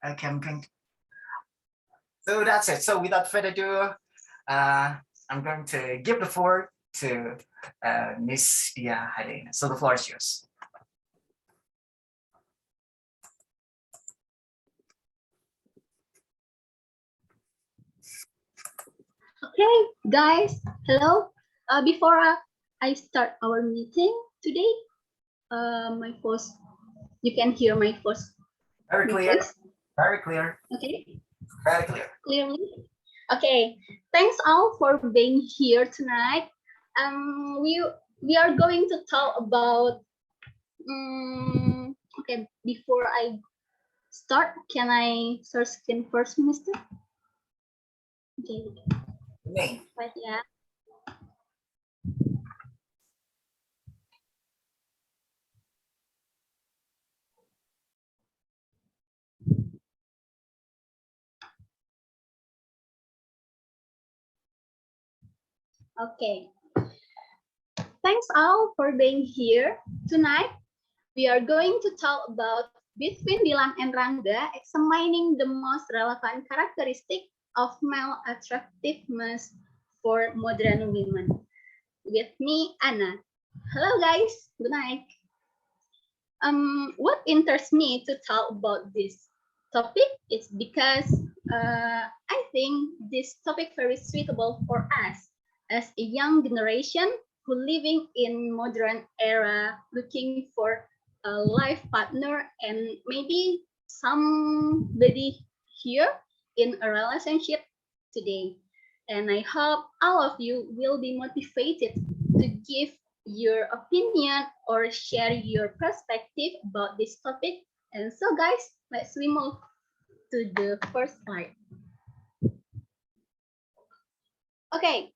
Okay, so that's it. So without further ado, I'm going to give the floor to Miss Dilan. So the floor is yours. Okay, guys, hello. Before I start our meeting today, my voice, you can hear my voice. Very clear. Voice? Very clear. Okay. Very clear. Clearly. Okay. Thanks all for being here tonight. We are going to talk about. Okay. Before I start, can I search skin first, Mister? Okay. Me. Right, yeah. Okay. Thanks all for being here tonight. We are going to talk about between Dilan and Rangga, examining the most relevant characteristic of male attractiveness for modern women. With me, Anna. Hello guys, good night. What interests me to talk about this topic is because I think this topic very suitable for us as a young generation who living in modern era, looking for a life partner and maybe somebody here in a relationship today. And I hope all of you will be motivated to give your opinion or share your perspective about this topic. And so guys, let's we move to the first slide. Okay.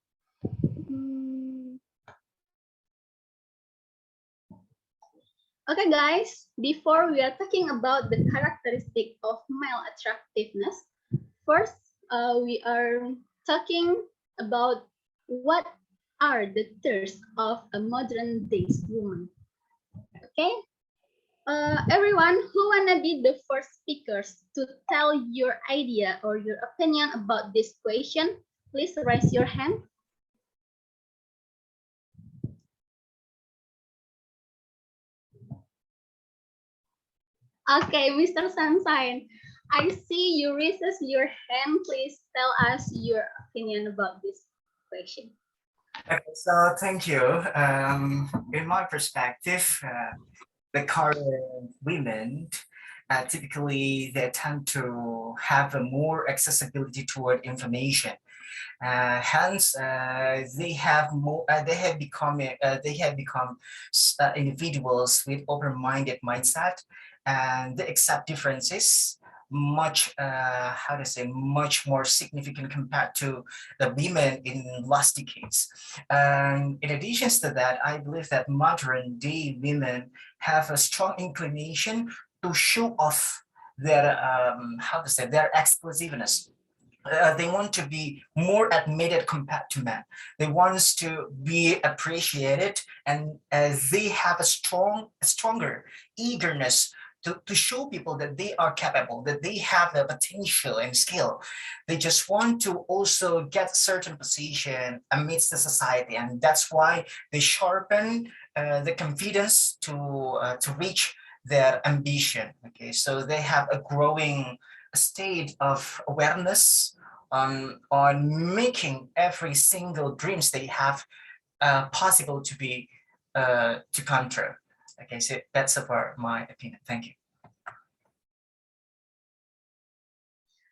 Okay guys, before we are talking about the characteristic of male attractiveness, first we are talking about what are the thirsts of a modern day woman. Okay, everyone who wanna be the first speakers to tell your idea or your opinion about this question, please raise your hand. Okay, Mr. Sunshine, I see you raises your hand. Please tell us your opinion about this question. Okay, so thank you. In my perspective, the current women typically they tend to have a more accessibility toward information. Hence, they have more. They have become individuals with open-minded mindset, and they accept differences much how to say much more significant compared to the women in last decades. And in addition to that, I believe that modern day women have a strong inclination to show off their how to say their exclusiveness. They want to be more admitted compared to men. They want to be appreciated, and they have a stronger eagerness to show people that they are capable, that they have the potential and skill. They just want to also get certain position amidst the society, and that's why they sharpen the confidence to reach their ambition. Okay, so they have a growing state of awareness on making every single dreams they have possible to be to come true. Okay, so that's about my opinion. Thank you.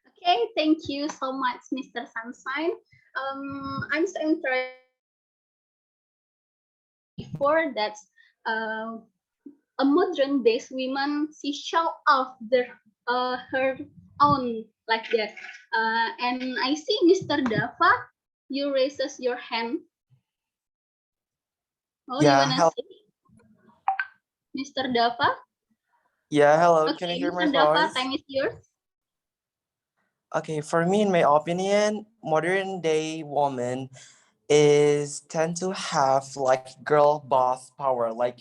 Okay, thank you so much, Mr. Sunshine. I'm so interested before that a modern day woman she show off their her own like that. And I see Mr. Dava, you raises your hand. Oh, Yeah, you wanna say, Mr. Dava? Yeah, hello. Okay, Can you hear Mr. my Dava, voice? time is yours. Okay, for me, in my opinion, modern day woman is tend to have like girl boss power. Like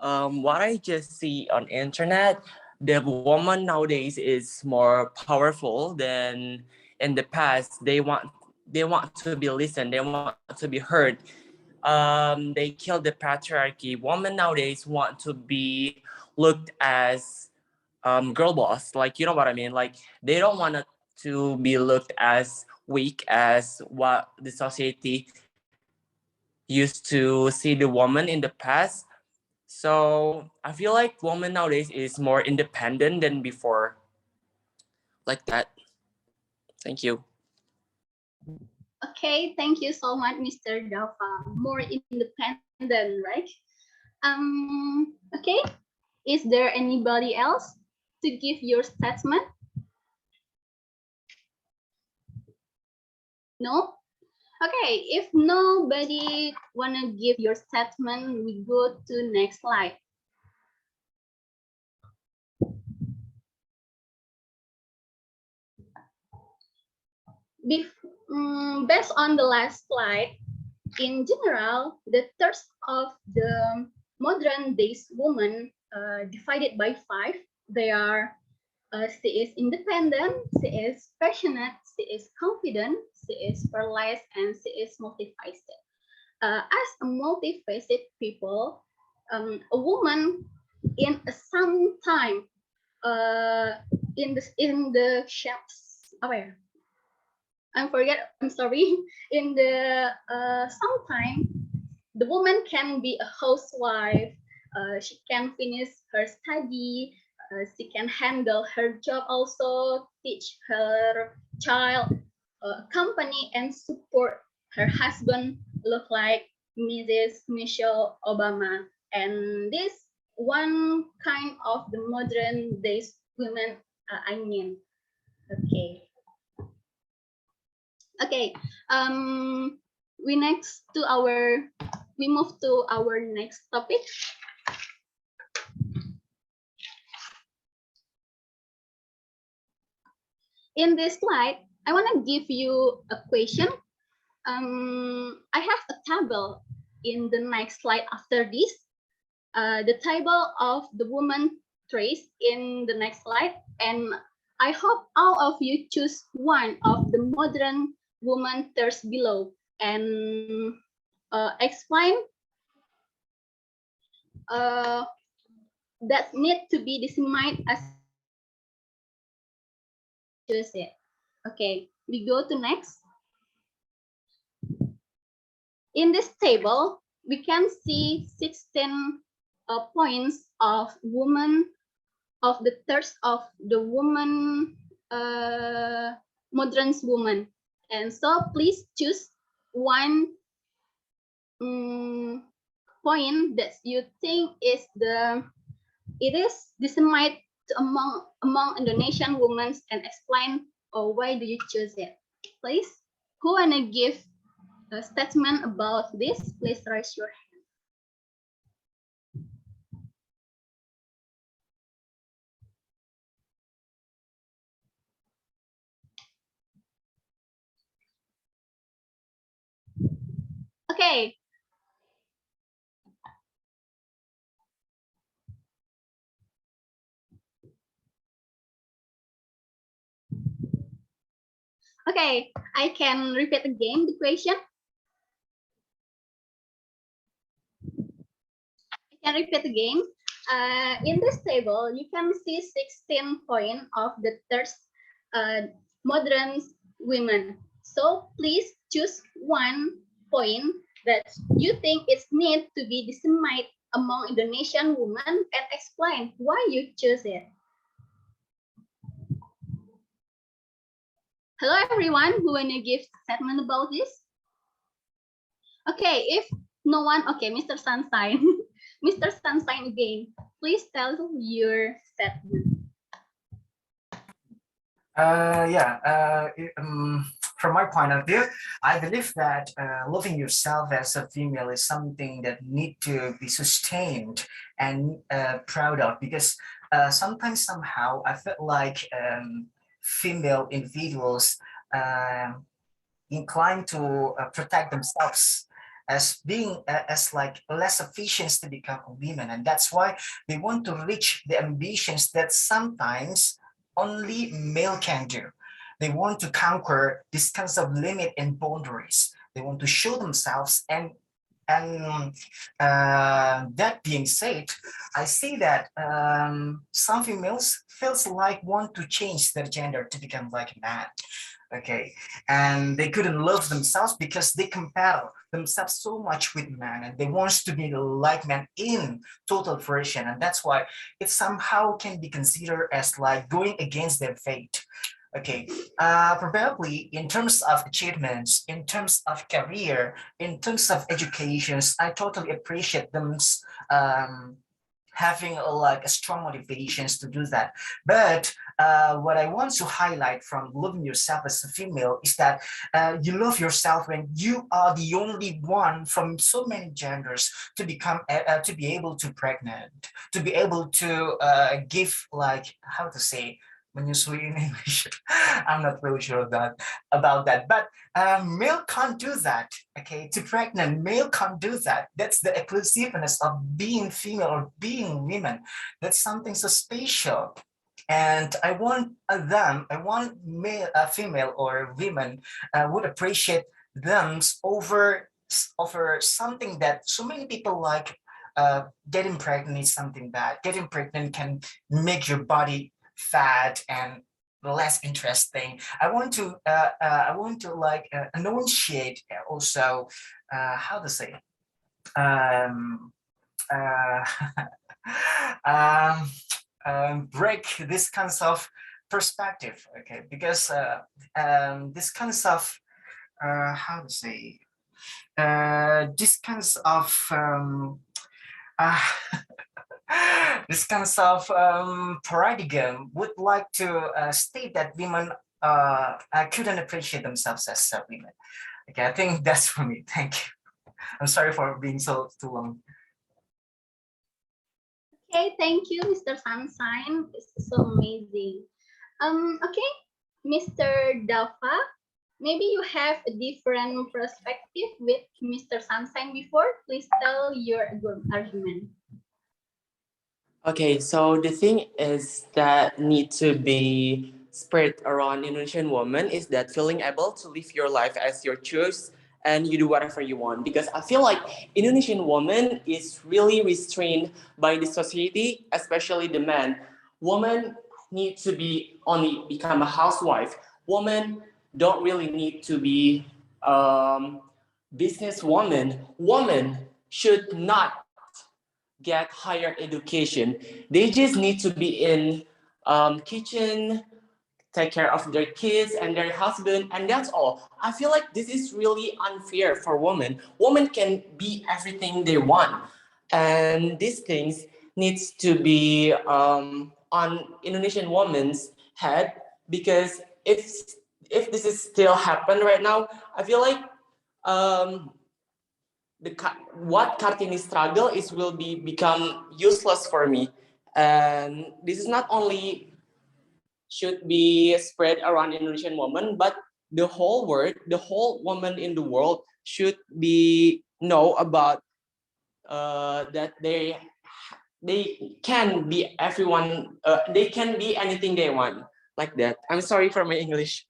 what I just see on internet, the woman nowadays is more powerful than in the past. They want to be listened, they want to be heard. They kill the patriarchy. Women nowadays want to be looked as girl boss, like, you know what I mean, like they don't want to be looked as weak as what the society used to see the woman in the past. So I feel like woman nowadays is more independent than before, like that. Thank you. Okay, thank you so much, Mr. Dava. More independent, right? Okay. Is there anybody else to give your statement? No? Okay, if nobody wanna give your statement, we go to next slide. Based on the last slide, in general, the thirst of the modern days woman divided by 5. They are she is independent, she is passionate, she is confident, she is fearless, and she is motivated. As a motivated people, a woman in some time in the shapes aware. I'm sorry. In the sometime the woman can be a housewife. She can finish her study. She can handle her job also, teach her child, company, and support her husband. Look like Mrs. Michelle Obama. And this one kind of the modern days women. I mean, okay. Okay. We move to our next topic. In this slide, I want to give you a question. I have a table in the next slide after this. The table of the woman trace in the next slide, and I hope all of you choose one of the modern woman trace below and explain that need to be disseminated as choose it. Okay, we go to next. In this table, we can see 16 points of woman of the thirst of the woman modern woman, and so please choose one point that you think is it is disseminated among Indonesian women and explain why do you choose it. Please, who wanna give a statement about this? Please raise your hand. Okay. Okay, I can repeat again the question. I can repeat again. In this table, you can see 16 points of the third modern women. So please choose one point that you think is need to be disseminated among Indonesian women and explain why you choose it. Hello everyone, who wanna give statement about this? Okay, if no one, okay, Mr. Sunshine. Mr. Sunshine again, please tell your statement. From my point of view, I believe that loving yourself as a female is something that need to be sustained and proud of, because sometimes somehow I feel like female individuals inclined to protect themselves as being as like less efficient to become a woman, and that's why they want to reach the ambitions that sometimes only male can do. They want to conquer this kinds of limit and boundaries. They want to show themselves, and that being said, I see that some females feels like want to change their gender to become like a man. Okay, and they couldn't love themselves because they compare themselves so much with men, and they want to be like men in total version, and that's why it somehow can be considered as like going against their fate. Okay, probably in terms of achievements, in terms of career, in terms of educations, I totally appreciate them um, having like a strong motivations to do that. But what I want to highlight from loving yourself as a female is that you love yourself when you are the only one from so many genders to become to be able to pregnant, to be able to give like how to say menyusui in English. I'm not really sure about that, but male can't do that. Okay, to pregnant male can't do that. That's the exclusiveness of being female or being women. That's something so special. And I want I want male, female or women would appreciate them over something that so many people like. Getting pregnant is something bad. Getting pregnant can make your body fat and less interesting. I want to like enunciate also how to say um, uh, um, break this kinds of perspective. Okay, because this kinds of how to say this kinds of uh, this kinds of paradigm would like to state that women couldn't appreciate themselves as women. Okay, I think that's for me. Thank you. I'm sorry for being so too long. Okay, thank you, Mr. Sunshine. This is so amazing. Okay, Mr. Dafa, maybe you have a different perspective with Mr. Sunshine before. Please tell your argument. Okay, so the thing is that need to be spread around Indonesian women is that feeling able to live your life as your choice and you do whatever you want. Because I feel like Indonesian woman is really restrained by the society, especially the man. Women need to be only become a housewife. Women don't really need to be businesswoman. Women should not get higher education. They just need to be in kitchen, take care of their kids and their husband, and that's all. I feel like this is really unfair for women. Women can be everything they want, and these things needs to be on Indonesian women's head because if this is still happen right now, I feel like um, what Kartini struggle is will be become useless for me, and this is not only should be spread around Indonesian women, but the whole world, the whole woman in the world should be know about that they can be everyone, they can be anything they want, like that. I'm sorry for my English.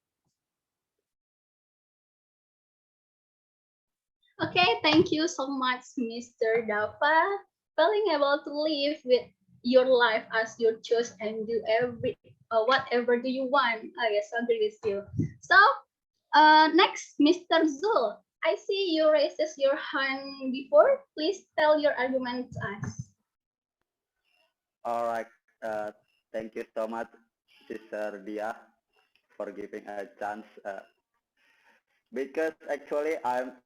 Okay, thank you so much, Mr. Dafa. Feeling able to live with your life as your choice and do whatever do you want. I yes, agree with you. So, next, Mr. Zul. I see you raises your hand before. Please tell your argument to us. All right. Thank you so much, Sister Dia, for giving a chance. Because actually, I'm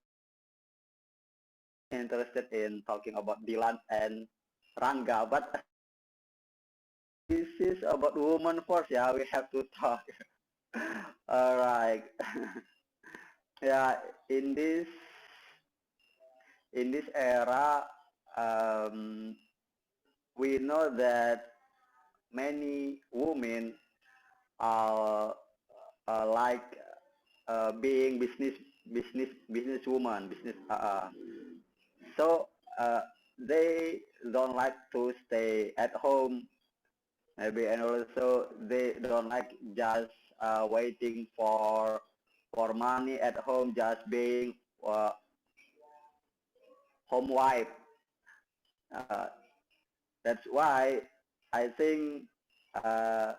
interested in talking about Dilan and Rangga, but this is about woman first. Yeah, we have to talk. All right. Yeah, in this era, um, we know that many women are like being businesswoman, so they don't like to stay at home maybe, and also they don't like just waiting for money at home, just being home wife. Uh, that's why I think uh,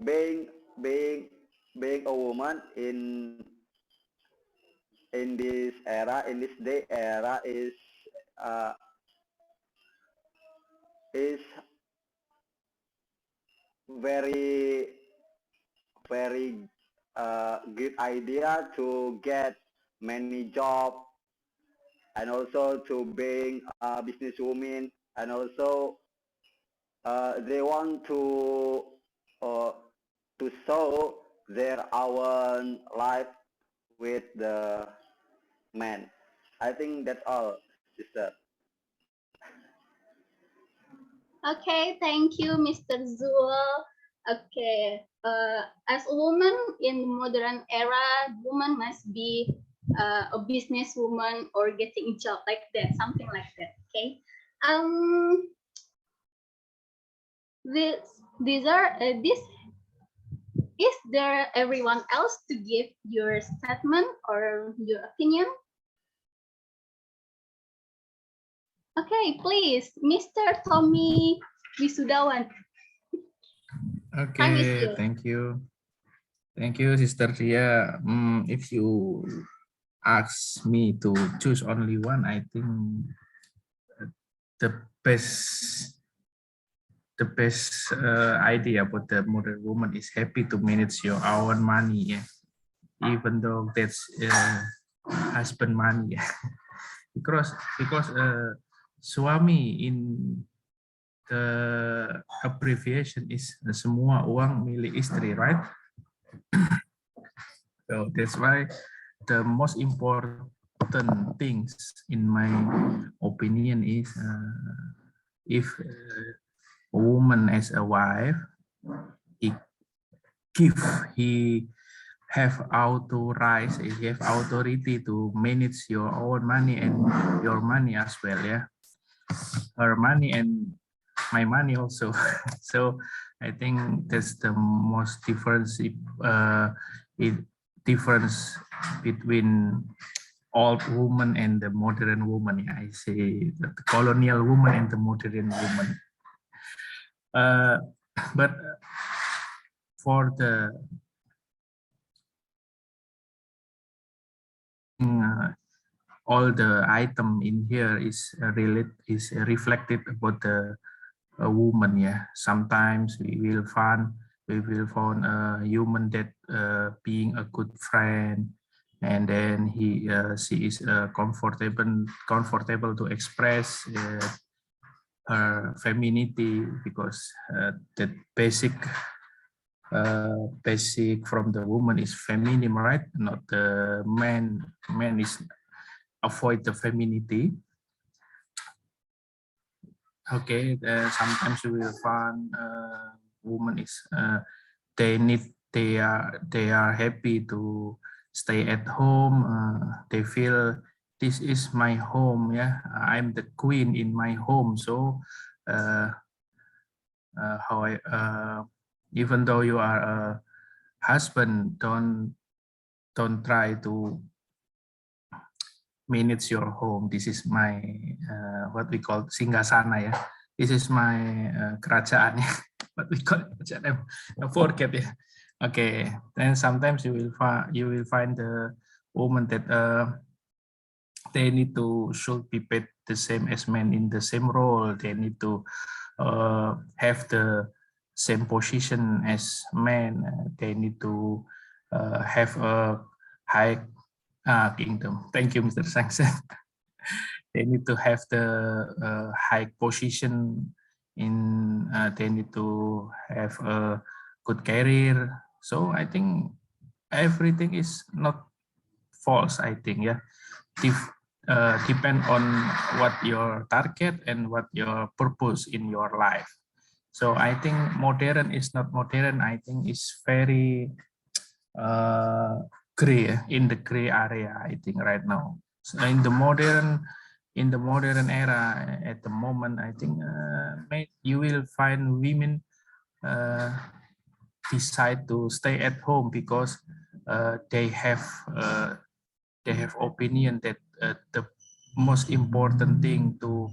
being being being a woman in this era, in this day era, uh, is very very good idea to get many job, and also to being a businesswoman, and also they want uh, to show their own life with the man. I think that's all, sister. Okay, thank you, Mr. Zul. Okay, as a woman in modern era, woman must be a businesswoman or getting a job like that, something like that. Okay. This these are this is there everyone else to give your statement or your opinion? Okay, please, Mr. Tommy Wisudawan. Time is Okay, yours. thank you. Thank you, Sister Ria. If you ask me to choose only one, I think the best idea about the modern woman is happy to manage your own money, yeah. Even though that's husband money, yeah. because suami in the abbreviation is semua uang milik istri, right? So that's why the most important things in my opinion is if a woman as a wife, he give he have he have authority to manage your own money and your money as well, yeah, her money and my money also. So I think that's the most difference difference between old woman and the modern woman. I say the colonial woman and the modern woman. But for the all the item in here is reflected about the woman. Yeah, sometimes we will find a human that being a good friend, and then she is comfortable to express her femininity, because the basic from the woman is feminine, right? Not the man. Man is avoid the femininity. Okay, sometimes you will find woman is they are happy to stay at home. They feel this is my home. Yeah, I'm the queen in my home. So even though you are a husband, don't try to manage your home. This is my what we call singgasana, ya. This is my kerajaan, ya. What we call kerajaan. I forget, ya. Okay, then sometimes you will find the woman that they need to should be paid the same as men in the same role. They need to have the same position as men. They need to have a high kingdom. Thank you, Mr. Sangsen. They need to have the high position in. They need to have a good career. So I think everything is not false. I think, yeah. Depend on what your target and what your purpose in your life. So I think modern is not modern. I think it's very gray, in the gray area, I think right now. So in the modern era, at the moment, I think you will find women decide to stay at home because they have opinion that the most important thing to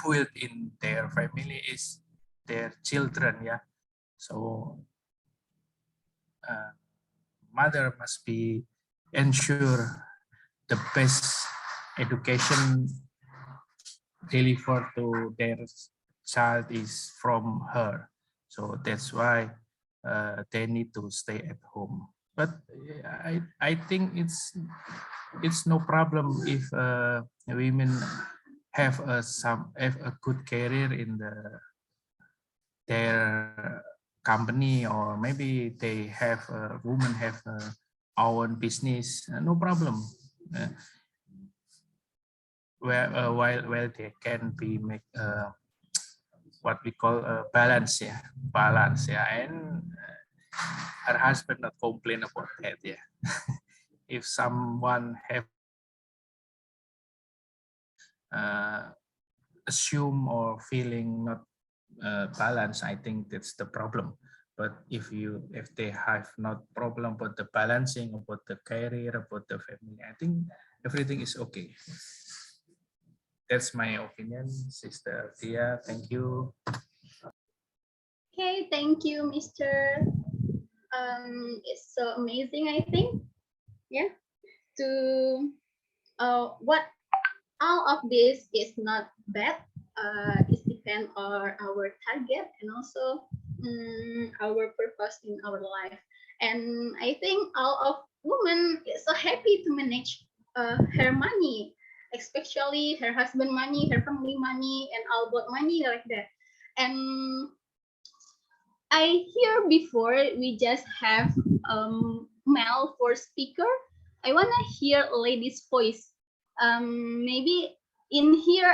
build in their family is their children. Yeah, so mother must be ensure the best education delivered to their child is from her. So that's why they need to stay at home. But I think it's no problem if women have a good career in their company, or maybe they have women have own business. No problem. While they can be make what we call a balance, yeah, and her husband not complain about that, yeah. If someone have assume or feeling not balance, I think that's the problem. But if they have not problem about the balancing, about the career, about the family, I think everything is okay. That's my opinion, Sister Tia. Thank you. Okay, thank you, Mr. It's so amazing, I think. Yeah. To what all of this is not bad. It depends on our target and also our purpose in our life. And I think all of women is so happy to manage her money, especially her husband money, her family money, and all about money like that. And I hear before we just have male for speaker. I wanna hear lady's voice. Maybe in here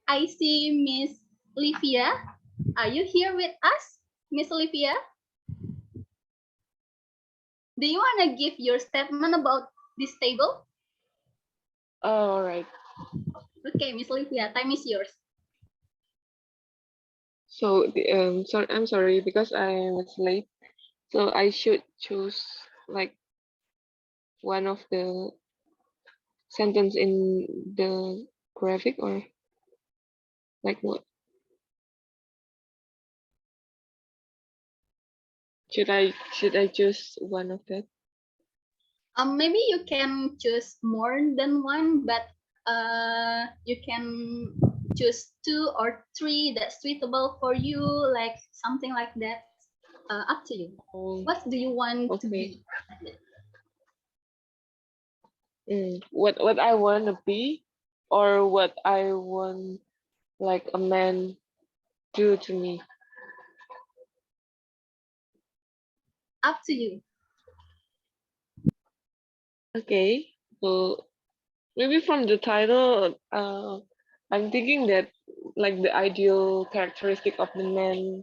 I see Miss Livia. Are you here with us, Miss Livia? Do you wanna give your statement about this table? All right. Okay, Miss Livia, time is yours. So, sorry, I'm sorry because I was late. So I should choose like one of the sentence in the graphic, or like what? Should I choose one of that? Maybe you can choose more than one, but you can choose 2 or 3 that's suitable for you, like something like that. Up to you. Oh, What do you want to okay. be? What I want to be, or what I want like a man do to me. Up to you. Okay. So maybe from the title, I'm thinking that like the ideal characteristic of the man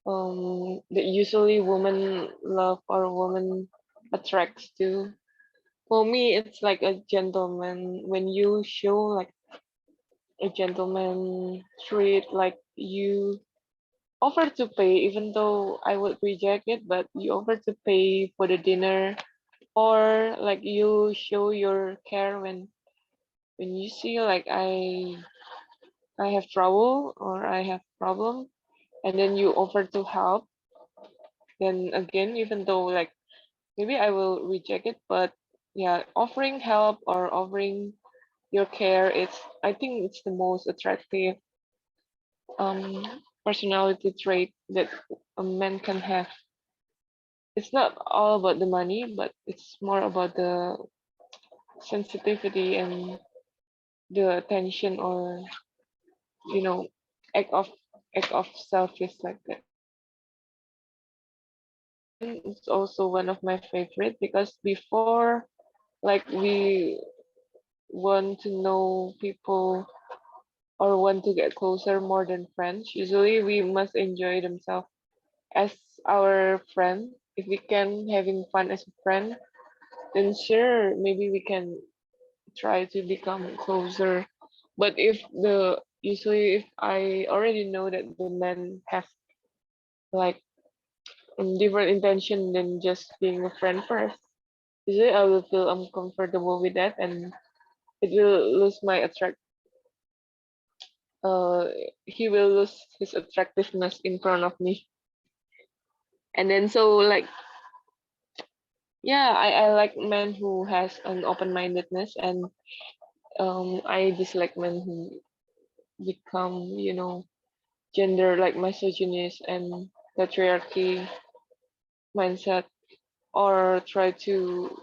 that usually women love or woman attracts to. For me, it's like a gentleman. When you show like a gentleman trait, like you offer to pay, even though I would reject it, but you offer to pay for the dinner, or like you show your care when you see like I have trouble or I have problem, and then you offer to help. Then again, even though like maybe I will reject it, but yeah, offering help or offering your care, it's I think it's the most attractive um personality trait that a man can have. It's not all about the money, but it's more about the sensitivity and the attention, or you know act of selfish like that. And it's also one of my favorite because before, like, we want to know people or want to get closer more than friends, usually we must enjoy themselves as our friend. if we can having fun as a friend, then sure, maybe we can try to become closer. But if the usually if I already know that the men have like different intention than just being a friend first, usually I will feel uncomfortable with that, and it will lose my attract. Uh, he will lose his attractiveness in front of me, and then so like yeah, I like men who has an open-mindedness, and I dislike men who become gender like misogynist and patriarchy mindset, or try to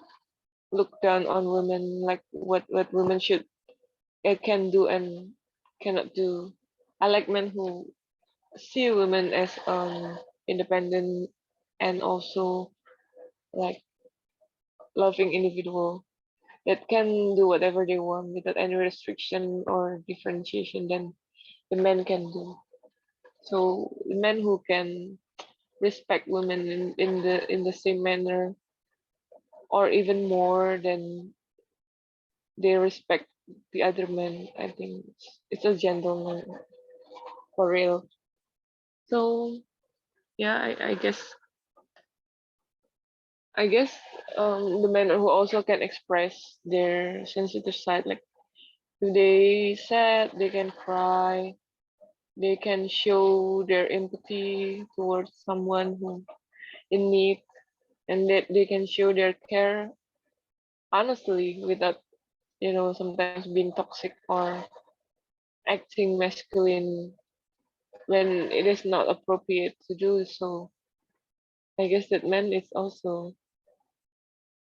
look down on women, like what women should can do and cannot do. I like men who see women as independent and also like loving individual that can do whatever they want without any restriction or differentiation than the men can do. So men who can respect women in the same manner or even more than they respect the other men, I think it's a gentleman for real. So yeah, I guess the men who also can express their sensitive side, like if they sad, they can cry, they can show their empathy towards someone who in need, and that they can show their care honestly without sometimes being toxic or acting masculine when it is not appropriate to do so. I guess that man is also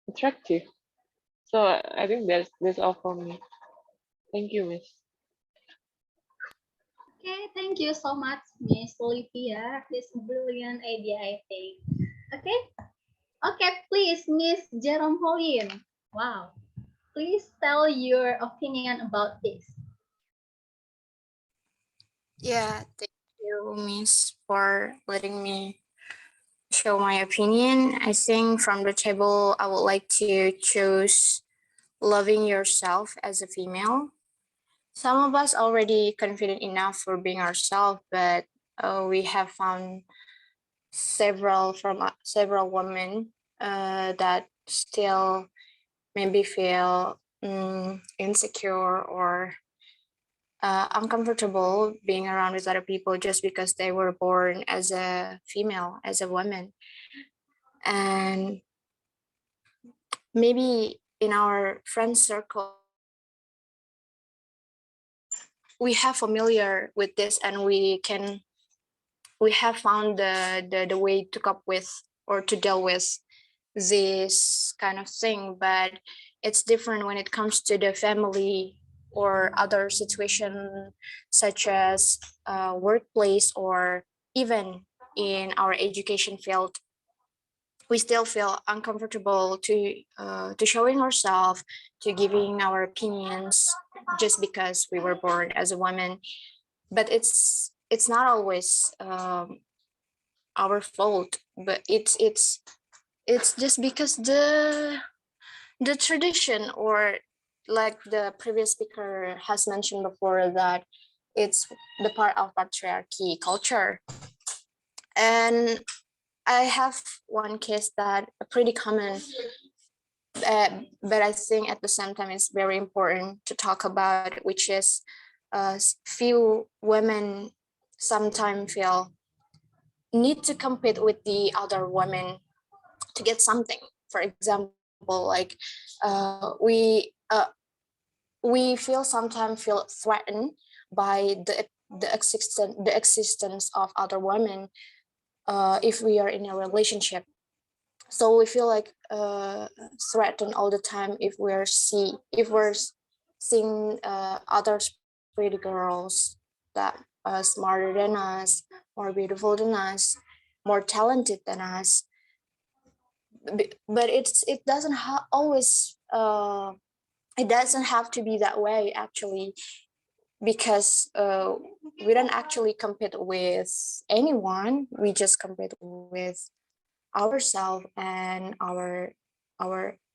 attractive. So I think that's all for me. Thank you, Miss. Okay, thank you so much, Miss Olivia. This brilliant idea, I think. Okay, okay, please, Miss Jerome Pauline. Wow, please tell your opinion about this. Yeah, thank you, Miss, for letting me show my opinion. I think from the table, I would like to choose loving yourself as a female. Some of us already confident enough for being ourselves, but we have found several women that still maybe feel insecure or uncomfortable being around with other people just because they were born as a female, as a woman. And maybe in our friend circle, we have familiar with this, and we have found the way to cope with or to deal with this kind of thing. But it's different when it comes to the family or other situation, such as workplace or even in our education field. We still feel uncomfortable to showing ourselves, to giving our opinions, just because we were born as a woman. But it's not always our fault, but it's just because the tradition, or like the previous speaker has mentioned before, that it's the part of patriarchy culture. And I have one case that pretty common, but I think at the same time it's very important to talk about, which is few women sometimes feel need to compete with the other women to get something. For example, like we feel sometimes feel threatened by the existence of other women if we are in a relationship. So we feel like threatened all the time if we're seeing other pretty girls that are smarter than us, more beautiful than us, more talented than us. But it doesn't always it doesn't have to be that way, actually, because we don't actually compete with anyone. We just compete with ourselves and our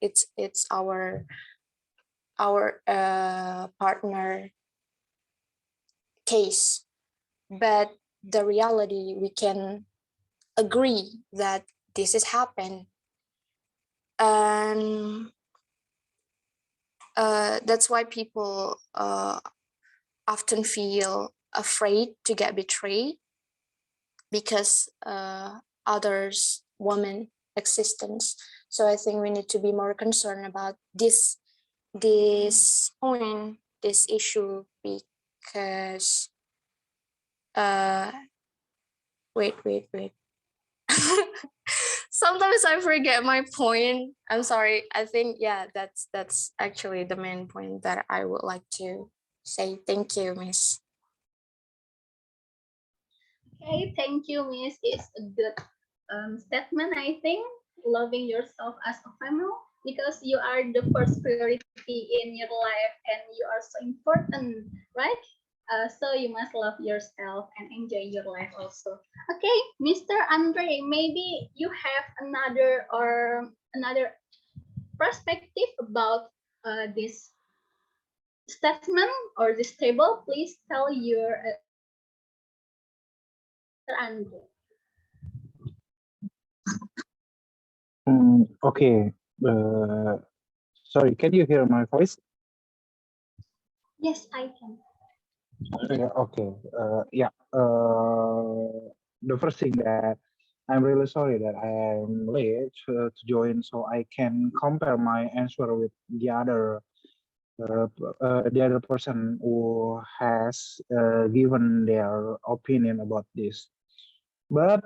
it's our partner case, but the reality we can agree that this has happened, and that's why people often feel afraid to get betrayed because others woman existence. So I think we need to be more concerned about this point, this issue, because wait sometimes I forget my point. I'm sorry. I think, yeah, that's actually the main point that I would like to say. Thank you, Miss. Okay, thank you, Miss. It's a good statement, I think. Loving yourself as a female because you are the first priority in your life and you are so important, right? So you must love yourself and enjoy your life also. Okay, Mr. Andre, maybe you have another perspective about this statement or this table. Please tell your Andre. Okay. Sorry, can you hear my voice? Yes, I can. Yeah, okay. Yeah. The first thing that I'm really sorry that I am late to join, so I can compare my answer with the other person who has given their opinion about this. But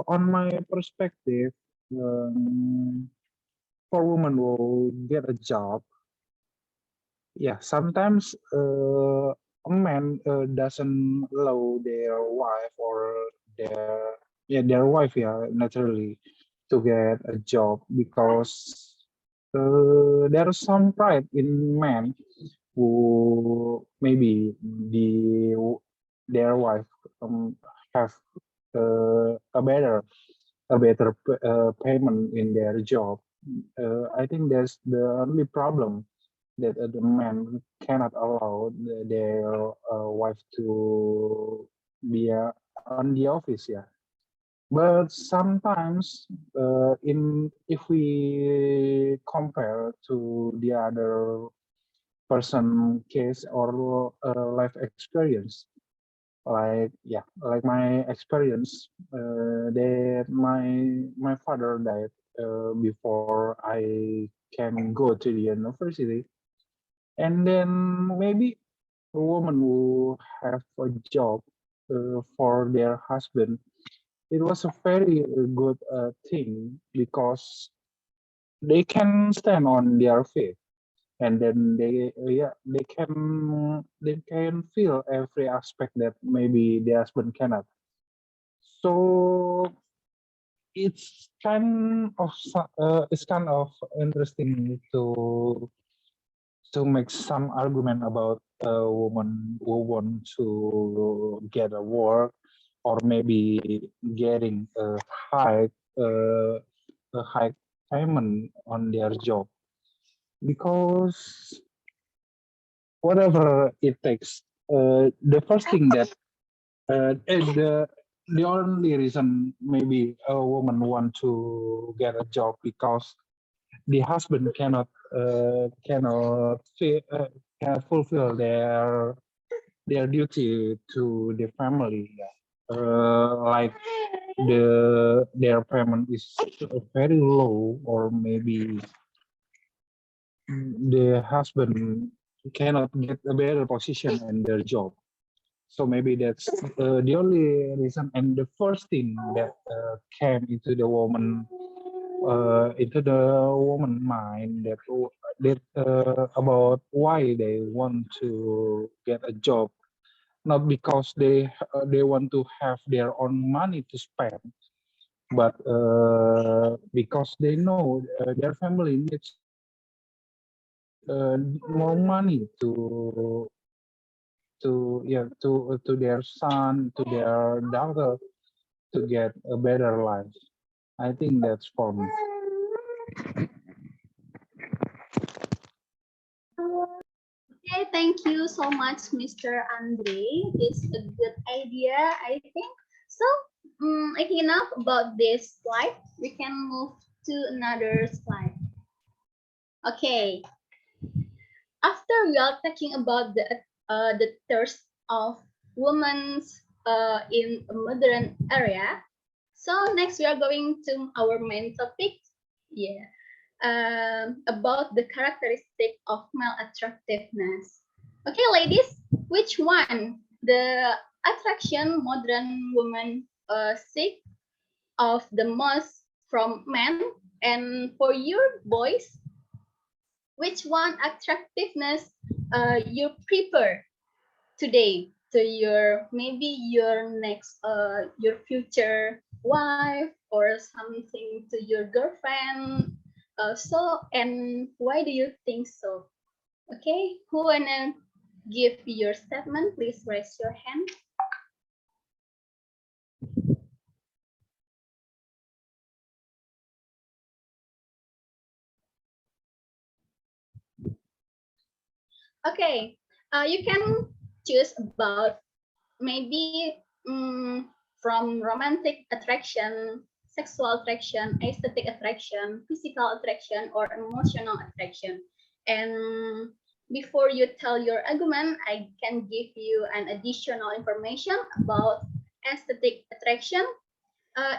on my perspective, for women who get a job, yeah, sometimes a man doesn't allow their wife or their wife, yeah, naturally, to get a job because there is some pride in men who maybe their wife have a better payment in their job. I think that's the only problem that the man cannot allow their wife to be on the office. Yeah, but sometimes in if we compare to the other person case or life experience, like my experience, that my father died before I can go to the university, and then maybe a woman who have a job for their husband, it was a very good thing because they can stand on their feet, and then they can feel every aspect that maybe the husband cannot. So it's kind of interesting to make some argument about a woman who want to get a work or maybe getting uh, a high payment on their job, because whatever it takes, the first thing that the only reason maybe a woman want to get a job because the husband cannot fulfill their duty to the family. Like their payment is very low, or maybe the husband cannot get a better position in their job. So maybe that's the only reason, and the first thing that came into the woman mind that about why they want to get a job, not because they want to have their own money to spend, but because they know their family needs more money to their son, to their daughter, to get a better life. I think that's for me. Okay, thank you so much, Mr. Andre. It's a good idea, I think. So, I think enough about this slide. We can move to another slide. Okay, after we are talking about the thirst of women in a modern area, so next we are going to our main topic. Yeah, about the characteristic of male attractiveness. Okay, ladies, which one the attraction modern women seek of the most from men, and for your boys, which one attractiveness you prefer today to your maybe your next your future wife or something to your girlfriend, so and why do you think so? Okay, who wanna give your statement? Please raise your hand. Okay, you can choose about maybe from romantic attraction, sexual attraction, aesthetic attraction, physical attraction, or emotional attraction. And before you tell your argument, I can give you an additional information about aesthetic attraction.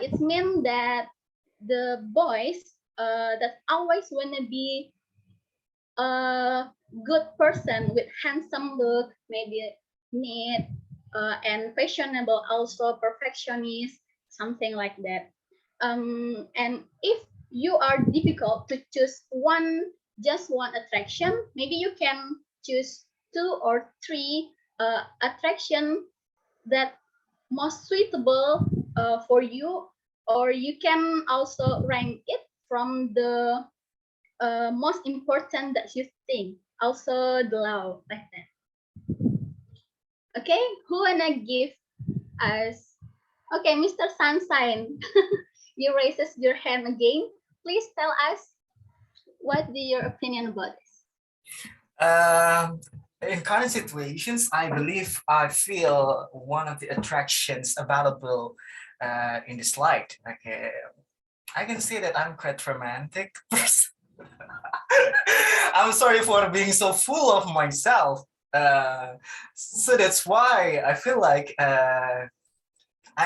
It means that the boys that always wanna be a good person with handsome look, maybe neat and fashionable, also perfectionist, something like that. And if you are difficult to choose just one attraction, maybe you can choose 2 or 3 attraction that most suitable for you, or you can also rank it from the most important that you think, also the law like that. Okay, who wanna give us? Okay, Mr. Sunshine, you raises your hand again. Please tell us what is your opinion about this. In current situations, I believe I feel one of the attractions available in the slide. Okay, I can say that I'm quite romantic person. I'm sorry for being so full of myself. So that's why I feel like I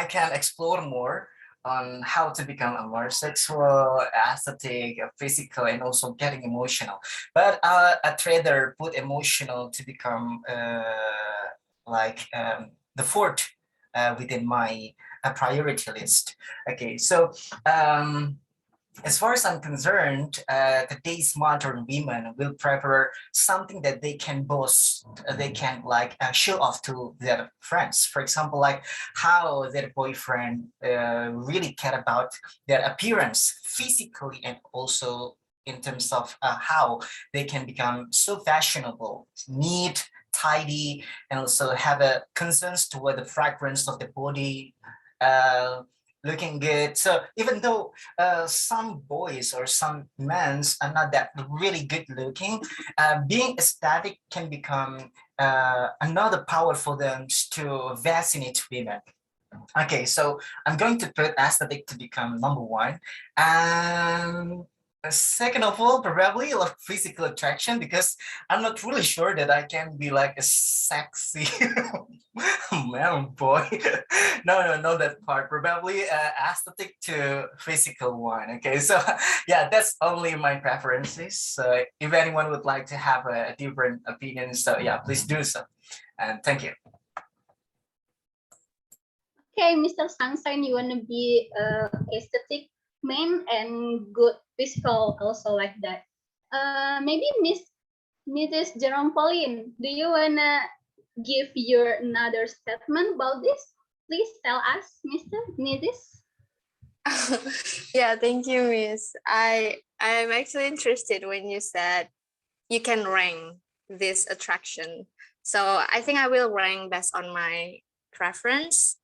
can explore more on how to become a more sexual, aesthetic, physical, and also getting emotional. But I'd rather put emotional to become the fourth within my priority list. Okay, so as far as I'm concerned, today's modern women will prefer something that they can boast, they can show off to their friends. For example, like how their boyfriend really care about their appearance physically and also in terms of how they can become so fashionable, neat, tidy, and also have a concerns toward the fragrance of the body. Uh, Looking good. So even though some boys or some men are not that really good looking, being aesthetic can become another power for them to fascinate women. Okay, so I'm going to put aesthetic to become number one. And second of all, probably like physical attraction, because I'm not really sure that I can be like a sexy man boy. No, that part. Probably aesthetic to physical one. Okay, so yeah, that's only my preferences. So if anyone would like to have a different opinion, so yeah, please do so. And thank you. Okay, Mr. Sunshine, you wanna be aesthetic man and good physical also like that. Maybe Mrs. Jerome Pauline, do you wanna give your another statement about this? Please tell us, Mrs. Yeah, thank you, Miss. I'm actually interested when you said you can rank this attraction. So I think I will rank based on my preference.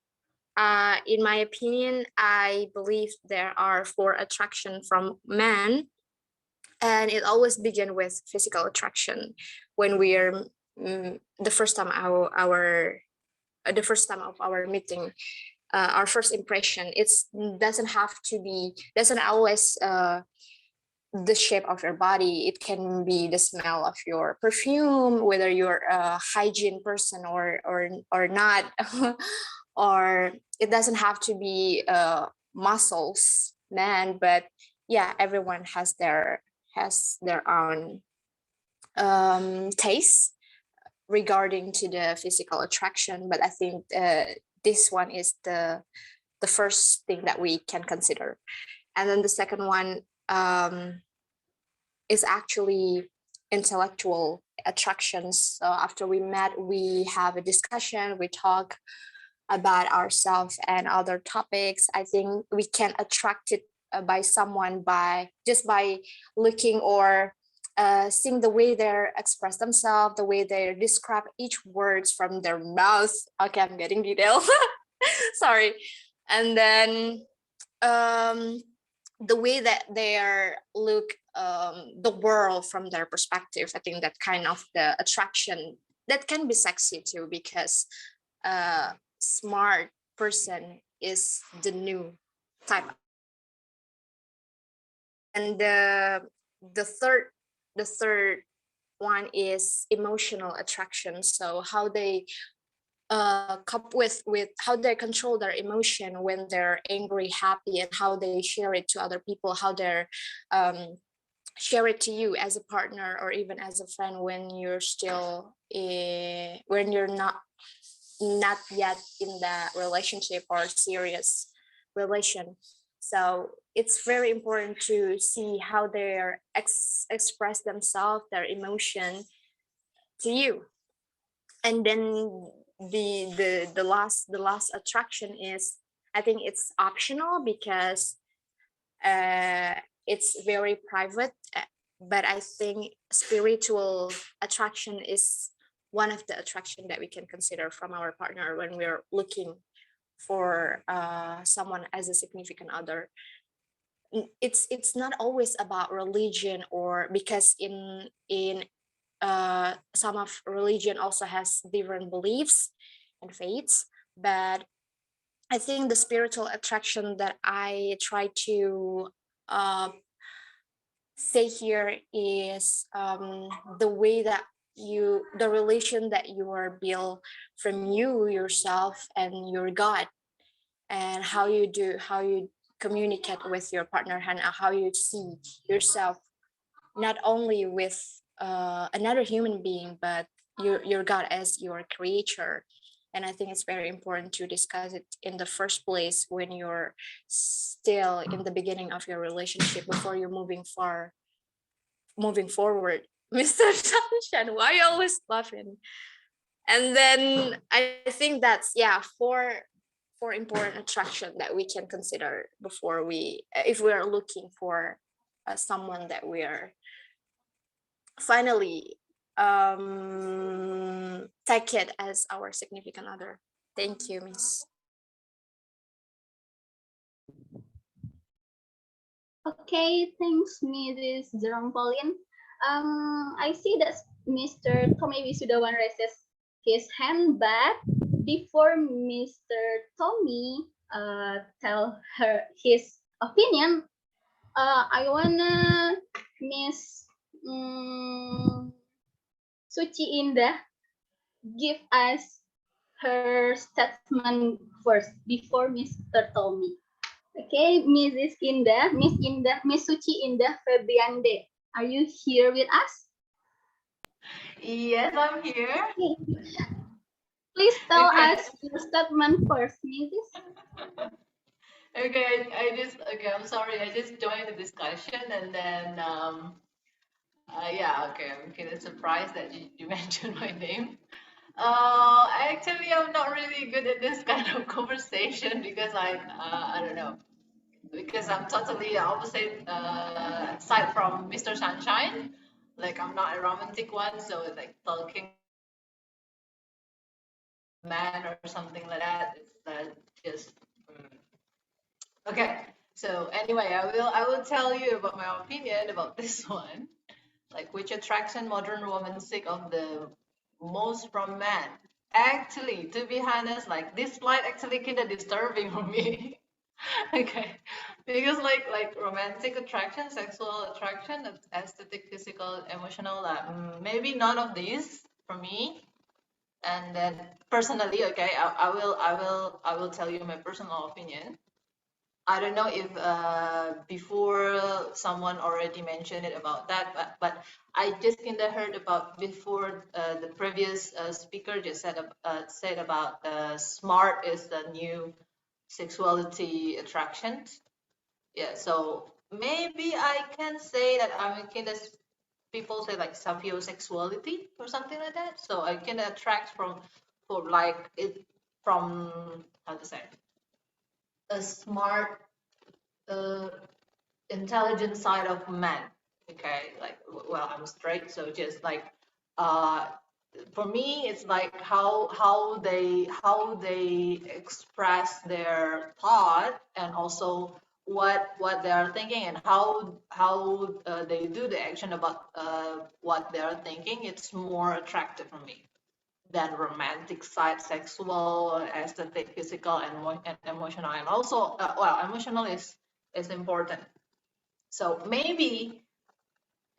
in my opinion, I believe there are 4 attraction from men, and it always begin with physical attraction when we are the first time the first time of our meeting, our first impression. It's doesn't always the shape of your body. It can be the smell of your perfume, whether you're a hygiene person or not, or it doesn't have to be muscles, man. But yeah, everyone has their own taste regarding to the physical attraction. But I think this one is the first thing that we can consider. And then the second one is actually intellectual attractions. So after we met, we have a discussion, we talk about ourselves and other topics. I think we can attract it by someone by looking or seeing the way they express themselves, the way they describe each words from their mouth. Okay, I'm getting detailed. Sorry. And then the way that they are look the world from their perspective. I think that kind of the attraction that can be sexy too, because smart person is the new type. And the third one is emotional attraction. So how they cope with how they control their emotion when they're angry, happy, and how they share it to other people, how they're share it to you as a partner or even as a friend when you're still when you're not yet in the relationship or serious relation. So it's very important to see how they express themselves, their emotion to you. And then the last attraction is, I think it's optional because it's very private, but I think spiritual attraction is one of the attraction that we can consider from our partner when we're looking for someone as a significant other. It's not always about religion, or because in some of religion also has different beliefs and faiths, but I think the spiritual attraction that I try to say here is the way that the relation that you are built from you yourself and your God, and how you communicate with your partner, and how you see yourself not only with another human being, but your God as your creator. And I think it's very important to discuss it in the first place when you're still in the beginning of your relationship, before you're moving forward. Mr. Sunshine, why are you always laughing? And then I think that's four important attraction that we can consider before if we are looking for someone that we are finally take it as our significant other. Thank you, Miss. Okay, thanks, Mrs. Jerome Pauline. I see that Mr. Tommy Wisudawan raises his hand, but before Mr. Tommy tell her his opinion, I wanna Miss Suci Indah give us her statement first before Mr. Tommy. Okay, Mrs. Indah, Miss Suci Indah Febriande, are you here with us? Yes, I'm here. Please tell us your statement first, Mrs. Okay, I'm sorry, I just joined the discussion and then, yeah, okay, I'm kind of surprised that you mentioned my name. Actually, I'm not really good at this kind of conversation because I don't know, because I'm totally opposite side from Mr. Sunshine. Like, I'm not a romantic one, so like talking man or something like that, it's Just okay. So anyway, I will tell you about my opinion about this one. Like, which attraction modern women seek of the most from men. Actually, to be honest, like this slide actually kind of disturbing for me. Okay, because like romantic attraction, sexual attraction, aesthetic, physical, emotional, maybe none of these for me. And then personally, okay, I will tell you my personal opinion. I don't know if before someone already mentioned it about that, but I just kind of heard about before the previous speaker just said about smart is the new sexuality attraction. Yeah, so maybe I can say that I'm kind of, people say like sapiosexuality or something like that. So I can attract for like it from, how to say, a smart intelligent side of man. Okay, like, well, I'm straight, so just like uh for me it's like how they express their thought, and also what they are thinking, and how they do the action about what they are thinking. It's more attractive for me than romantic side, sexual, aesthetic, physical, and emotional. And also well, emotional is important. So maybe,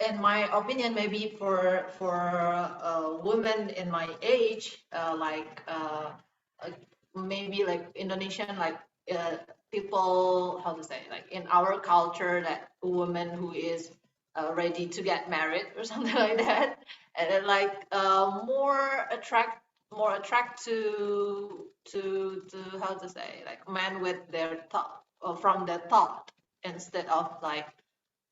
in my opinion, maybe for women in my age, maybe like Indonesian, like people, how to say, like in our culture, that a woman who is ready to get married or something like that, and then like more attract to how to say, like men with their thought, or from their thought, instead of like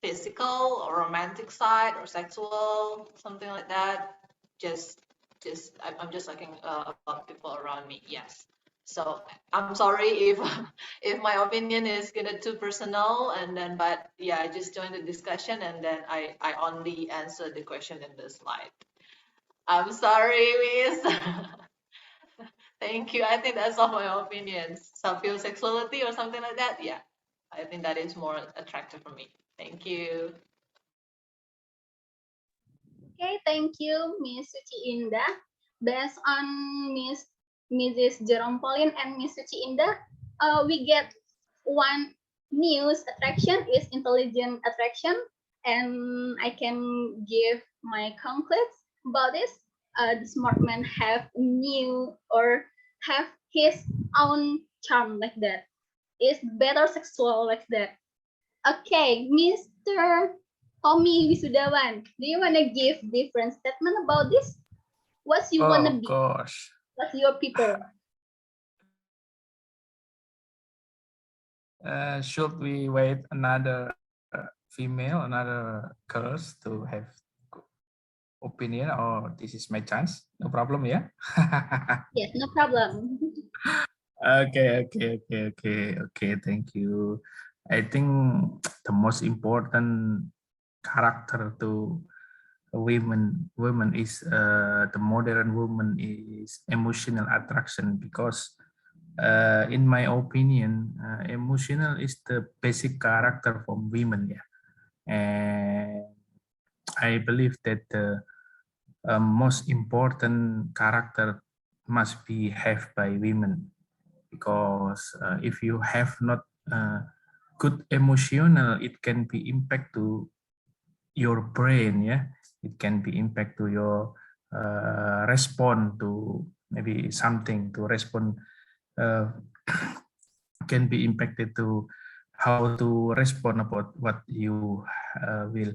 physical or romantic side or sexual, something like that. I'm just looking about people around me. Yes. So I'm sorry if if my opinion is kind of too personal, and then, but yeah, I just joined the discussion, and then I only answered the question in the slide. I'm sorry, Miss. Thank you. I think that's all my opinions. Sapiosexuality or something like that. Yeah, I think that is more attractive for me. Thank you. Okay, thank you, Miss Suci Indah. Based on Mrs. Jerome Pauline and Miss Suci Indah, we get one news attraction is intelligent attraction, and I can give my concludes about this. The smart man have new or have his own charm like that. It's better sexual like that. Okay, Mr. Tommy Wisudawan, do you want to give different statement about this? What's you want to Of be? course. What's your people? Should we wait another female, another girls to have opinion, or this is my chance? No problem, yeah? Yes, no problem. Okay. Thank you. I think the most important character to women is the modern woman is emotional attraction, because in my opinion, emotional is the basic character from women. Yeah, and I believe that the most important character must be have by women, because if you have not good emotional, it can be impact to your brain. Yeah, it can be impact to your respond to maybe something to respond, can be impacted to how to respond about what you will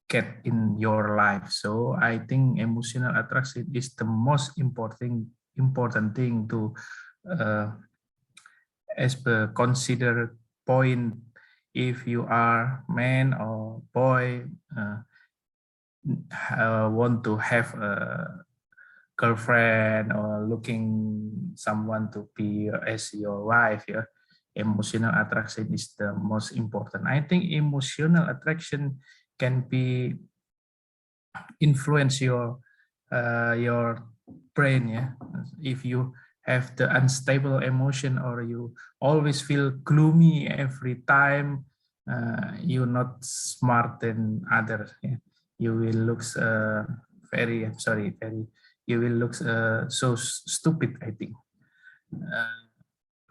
get in your life. So I think emotional attraction is the most important thing to as per consider point. If you are man or boy, want to have a girlfriend or looking someone to be as your wife, yeah, emotional attraction is the most important. I think emotional attraction can be influence your brain. Yeah, if you have the unstable emotion, or you always feel gloomy every time, you're not smart than others. Yeah? You will look very, I'm sorry, very, you will look so stupid, I think.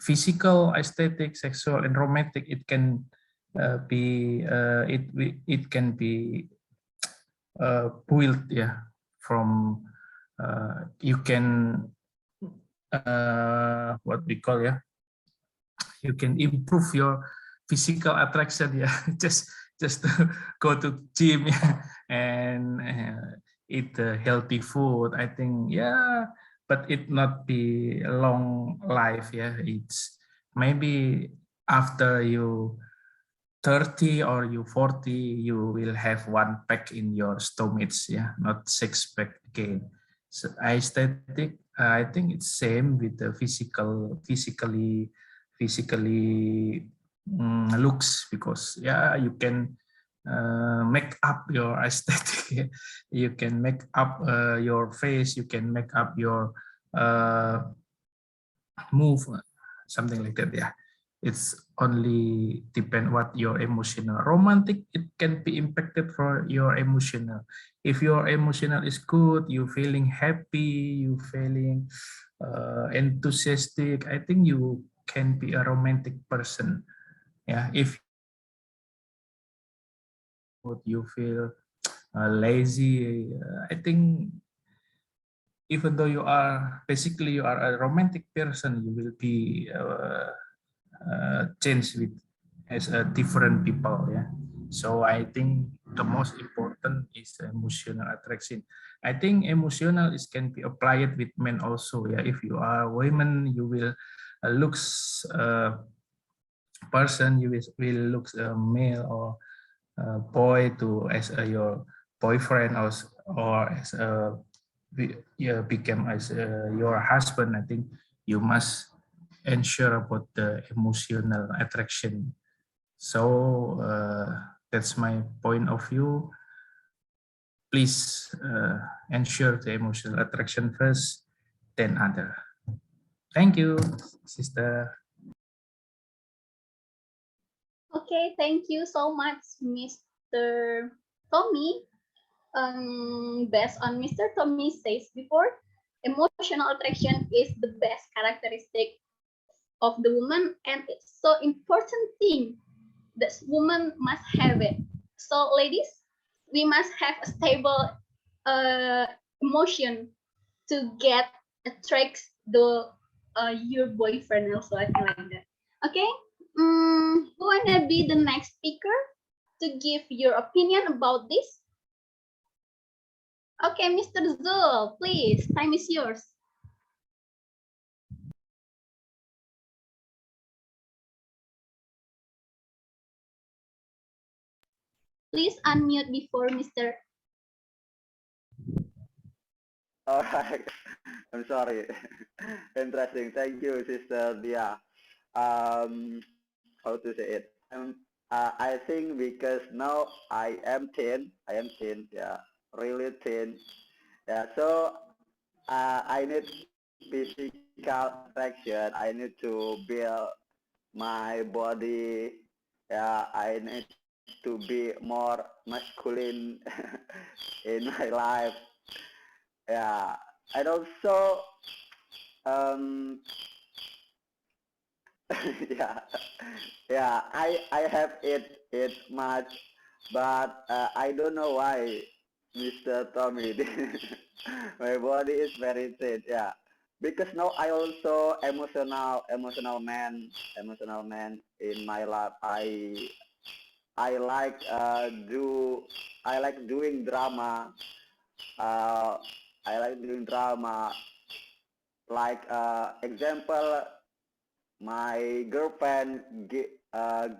Physical, aesthetic, sexual, and romantic, it can be it can be built, yeah, from you can what we call, yeah, you can improve your physical attraction, yeah, just to go to gym, yeah, and eat healthy food, I think, yeah, but it not be a long life, yeah. It's maybe after you 30 or you 40, you will have one pack in your stomach, yeah, not six pack again. So aesthetic, I think it's same with the physically looks, because yeah, you can make up your aesthetic. You can make up your face, you can make up your move, something like that, yeah. It's only depend what your emotional. Romantic, it can be impacted for your emotional. If your emotional is good, you feeling happy, you feeling enthusiastic, I think you can be a romantic person. Yeah, if you feel lazy, I think even though you are basically you are a romantic person, you will be change with as a different people, yeah. So I think the most important is emotional attraction. I think emotional is can be applied with men also, yeah. If you are women, you will looks person, you will looks a male or a boy to as your boyfriend, or as a yeah, become as your husband. I think you must ensure about the emotional attraction. So that's my point of view. Please ensure the emotional attraction first, then other. Thank you, sister. Okay, thank you so much, Mr. Tommy. Based on Mr. Tommy says before, emotional attraction is the best characteristic of the woman, and it's so important thing that woman must have it. So, ladies, we must have a stable emotion to get attract the your boyfriend also. I think like that. Okay. Who wanna be the next speaker to give your opinion about this? Okay, Mr. Zul, please, time is yours. Please unmute before Mr. All right. I'm sorry. Interesting. Thank you, Sister Dia. How to say it? I think because now I am thin. I am thin. Yeah, really thin. Yeah. So I need physical attraction. I need to build my body. Yeah, I need to be more masculine in my life. Yeah, and also um yeah, yeah, I have it much, but I don't know why, Mr. Tommy. My body is very thin. Yeah, because now I also emotional man in my life. I like I like doing drama. Uh, I like doing drama. Like example, my girlfriend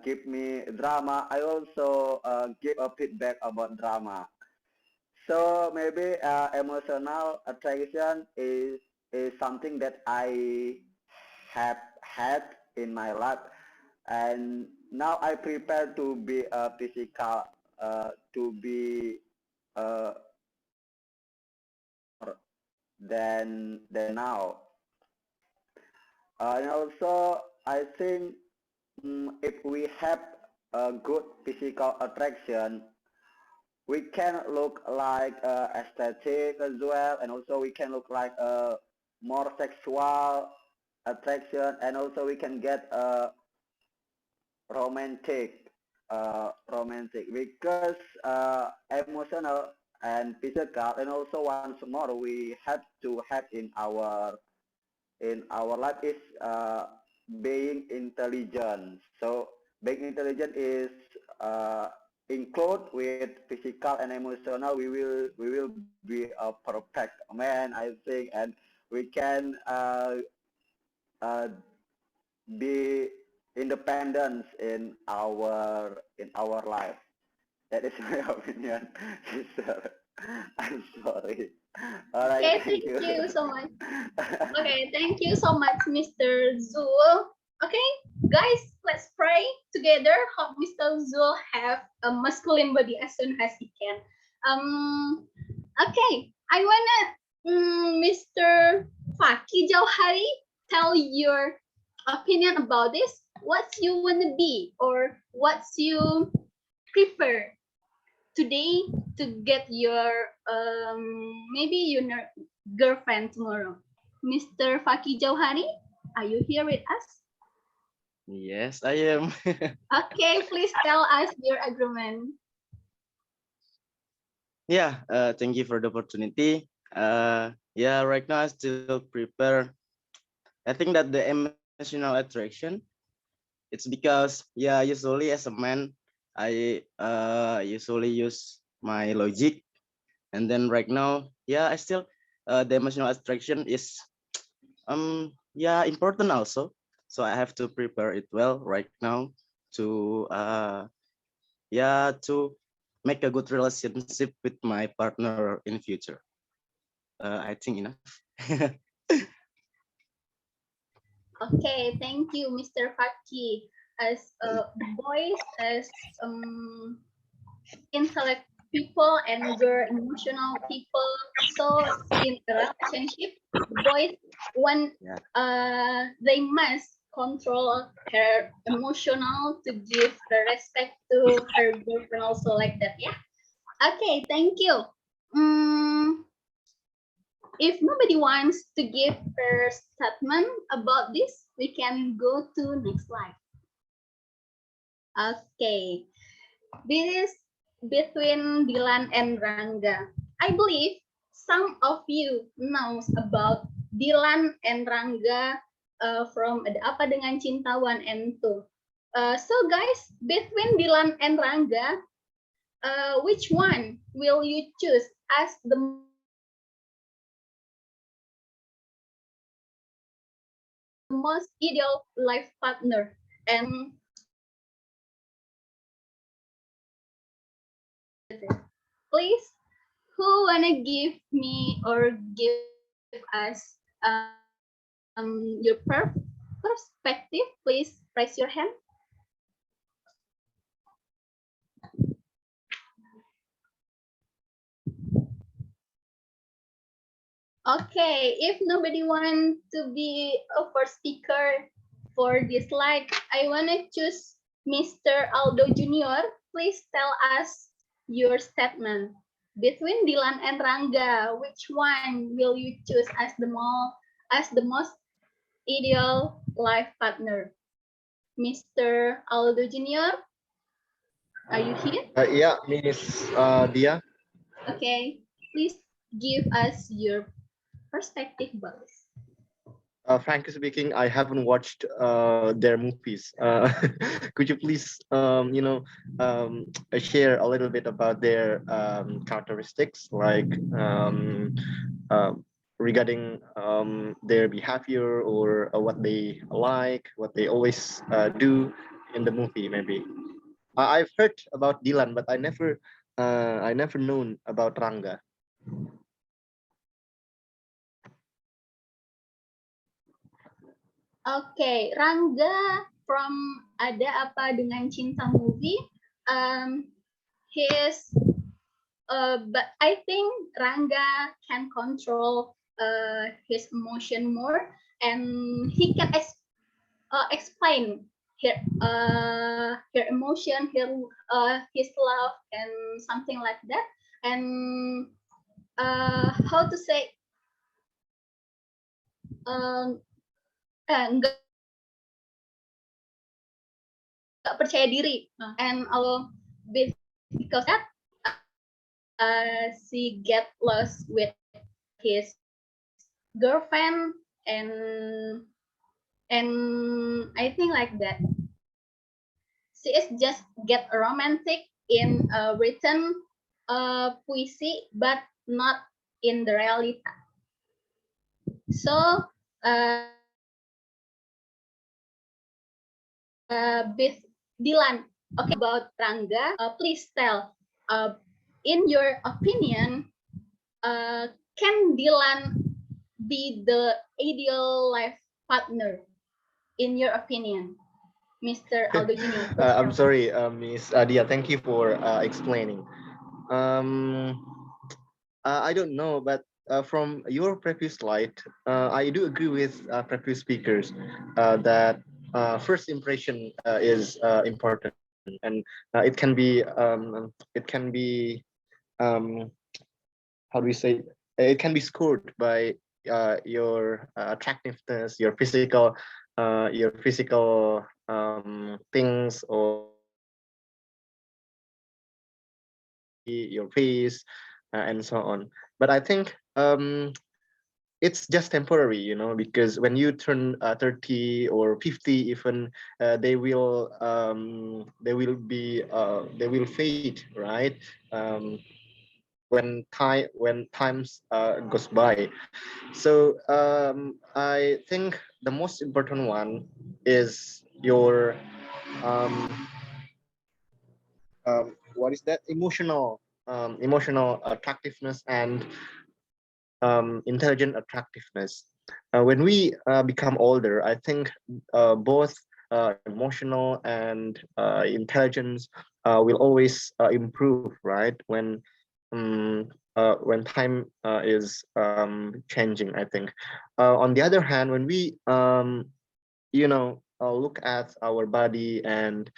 give me drama. I also give a feedback about drama. So maybe emotional attraction is something that I have had in my life, and now I prepare to be a physical to be uh, than now. And also, I think if we have a good physical attraction, we can look like aesthetic as well, and also we can look like more sexual attraction, and also we can get romantic because emotional and physical, and also once more we have to have in our life is being intelligent. So being intelligent is include with physical and emotional. We will be a perfect man, I think, and we can be independent in our life. That is my opinion, sister. I'm sorry. All right, Okay, thank thank you. you so much. Okay, thank you so much, Mr. Zul. Okay, guys, let's pray together. Hope Mr. Zul have a masculine body as soon as he can. Okay, I wanna, Mr. Faki Jauhari, tell your opinion about this. What you wanna be, or what you prefer today to get your maybe your girlfriend tomorrow. Mr. Faki Jauhari, are you here with us? Yes, I am. Okay, please tell us your agreement. Yeah, thank you for the opportunity. Yeah, right now I still prepare. I think that the emotional attraction, it's because, yeah, usually as a man, I usually use my logic, and then right now, yeah, I still the emotional attraction is yeah, important also. So I have to prepare it well right now to yeah, to make a good relationship with my partner in future. I think enough. Okay, thank you, Mr. Faki. As boys, as intellect people and girl emotional people. So in a relationship, boys when Yeah. they must control her emotional to give the respect to her girlfriend also like that. Yeah. Okay, thank you. If nobody wants to give her statement about this, we can go to next slide. Okay. This is between Dilan and Rangga. I believe some of you knows about Dilan and Rangga from Ada Apa Dengan Cinta 1 and 2. So guys, between Dilan and Rangga, which one will you choose as the most ideal life partner? And please, who wanna give me or give us your perspective? Please raise your hand. Okay, if nobody want to be a first speaker for this slide, I wanna choose Mr. Aldo Junior. Please tell us your statement. Between Dilan and Rangga, which one will you choose as the most ideal life partner? Mr. Aldo Junior, are you here? Yeah, Miss Dia. Okay, please give us your perspective, boss. Frankly speaking, I haven't watched their movies. Could you please, share a little bit about their characteristics, like regarding their behavior, or what they like, what they always do in the movie, maybe. I've heard about Dilan, but I never known about Rangga. Okay, Rangga from Ada Apa Dengan Cinta movie. His but I think Rangga can control his emotion more. and he can explain her emotion, his love, and something like that. And how to say, nggak percaya diri, and because that she get lost with his girlfriend, and I think like that she is just get romantic in written puisi, but not in the reality. So with Dilan, okay, about Rangga, please tell, in your opinion, can Dilan be the ideal life partner, in your opinion, Mr. Aldo Junior? I'm sorry, Miss Adia. Thank you for explaining. I don't know, but from your previous slide, I do agree with previous speakers that first impression is important, and it can be how do we say, it can be scored by your attractiveness, your physical things, or your face, and so on. But I think it's just temporary, you know, because when you turn 30 or 50 even, they will fade, right? When times goes by. So I think the most important one is your what is that, emotional attractiveness and intelligent attractiveness. When we become older, I think both emotional and intelligence will always improve, right? When time is changing, I think. On the other hand, when we look at our body and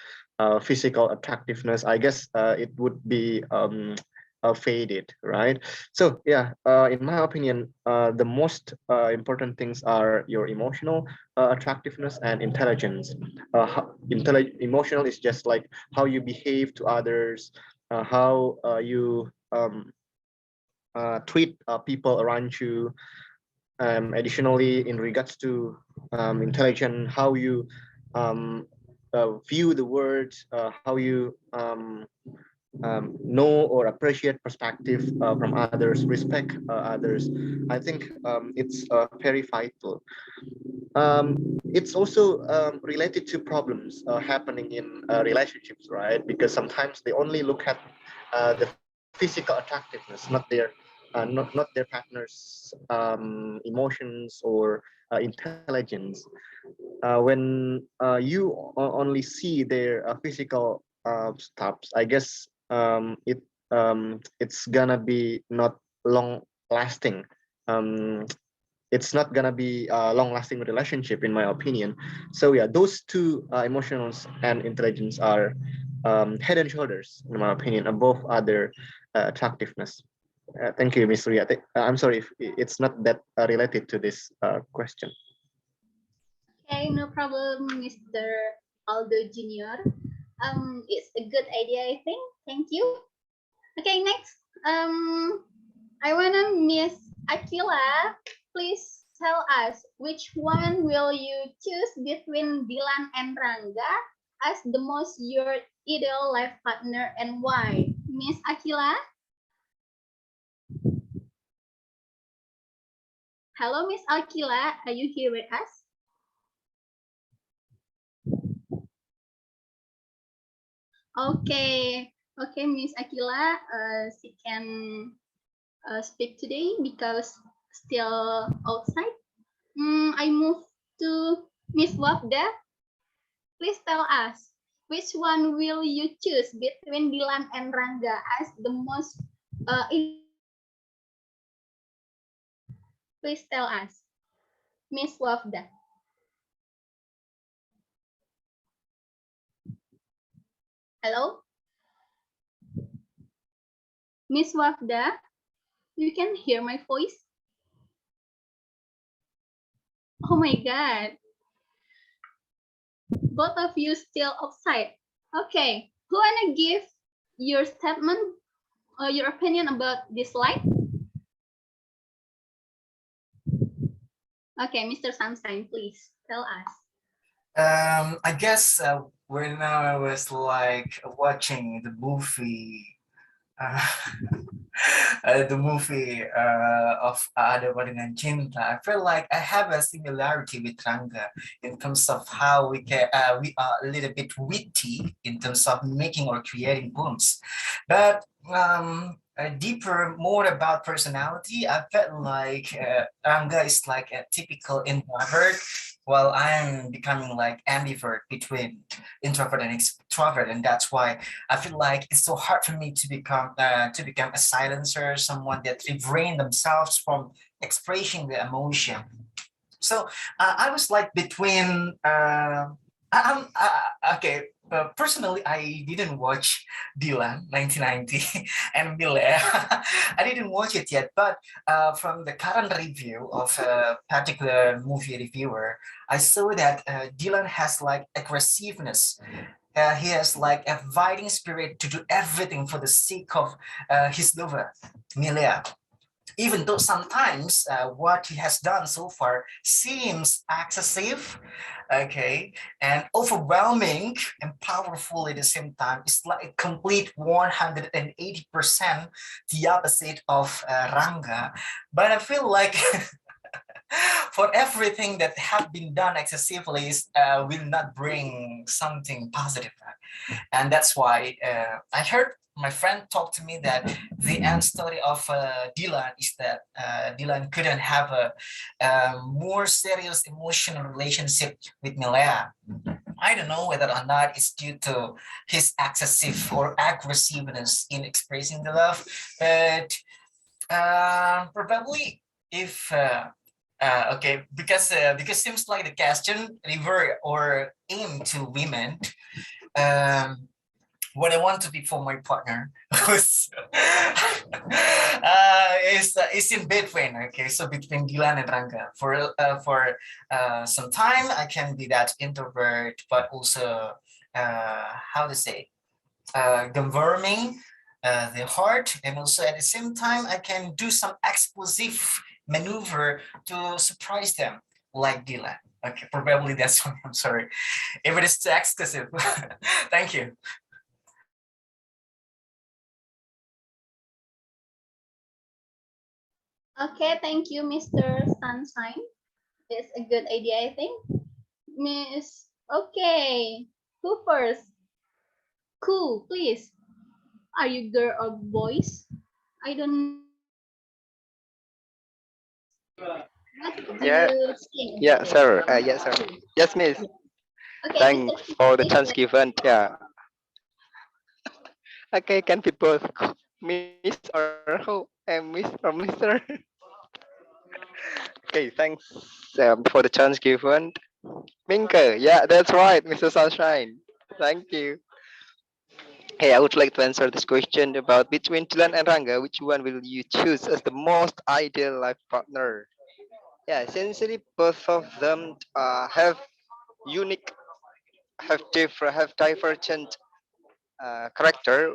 physical attractiveness, I guess it would be faded, right? So yeah, in my opinion, the most important things are your emotional attractiveness and intelligence. Emotional is just like how you behave to others, how you treat people around you. Additionally, in regards to intelligence, how you view the words, how you know or appreciate perspective from others, respect others. I think it's very vital. It's also related to problems happening in relationships, right? Because sometimes they only look at the physical attractiveness, not their partner's emotions or intelligence. When you only see their physical stuffs, I guess it's gonna be not long lasting. Um, it's not gonna be a long-lasting relationship, in my opinion. So yeah, those two, emotions and intelligence, are head and shoulders, in my opinion, above other attractiveness. Thank you, Ms. Ria. I'm sorry if it's not that related to this question. Okay, no problem, Mr. Aldo Junior. It's a good idea, I think. Thank you. Okay, next. I wanna Miss Akila. Please tell us which one will you choose between Dilan and Rangga as the most your ideal life partner, and why? Miss Akila? Hello, Miss Akila. Are you here with us? Okay, Miss Akila, she can speak today because still outside. I move to Miss Wafda. Please tell us which one will you choose between Dilan and Rangga as the most please tell us. Miss Wafda. Hello? Miss Wafda, you can hear my voice? Oh my God. Both of you still outside. Okay, who wanna give your statement or your opinion about this slide? Okay, Mr. Sunshine, please tell us. I guess when I was like watching the movie, uh, of Ada Dengan Cinta, I feel like I have a similarity with Rangga in terms of how we are a little bit witty in terms of making or creating poems, but deeper, more about personality. I felt like Rangga is like a typical introvert, while I'm becoming like ambivert between introvert and extrovert, and that's why I feel like it's so hard for me to become a silencer, someone that refrain themselves from expressing the emotion. So I was like between. Okay. Personally, I didn't watch Dilan 1990 and Milea. I didn't watch it yet, but from the current review of a particular movie reviewer, I saw that Dilan has like aggressiveness. He has like a fighting spirit to do everything for the sake of his lover, Milea, even though sometimes what he has done so far seems excessive, okay, and overwhelming and powerful at the same time. It's like a complete 180% the opposite of Rangga. But I feel like for everything that have been done excessively will not bring something positive. And that's why I heard my friend talk to me that the end story of Dilan is that Dilan couldn't have a more serious emotional relationship with Milea. I don't know whether or not it's due to his excessive or aggressiveness in expressing the love, but probably if okay, because seems like the question revert or aim to women. Um, what I want to be for my partner was is in between. Okay, so between Dilan and Rangga. For some time, I can be that introvert, but also how to say confirming the heart, and also at the same time, I can do some explosive maneuver to surprise them, like Dilan. Okay, probably that's one. I'm sorry if it is too exclusive. Thank you. Okay, thank you, Mr. Sunshine. It's a good idea, I think. Miss, okay, who first? Cool, please. Are you girl or boys? I don't. What do Yeah, you think yeah, about it? sir. Yes, sir. Yes, miss. Okay, Mr. Thanks for the chance Please. given. Yeah. Okay, can people miss or who? Miss or Mister? Okay, thanks for the chance given. Minka, yeah, that's right, Mr. Sunshine. Thank you. Hey, I would like to answer this question about between Dilan and Rangga, which one will you choose as the most ideal life partner? Yeah, essentially both of them have unique, have divergent character.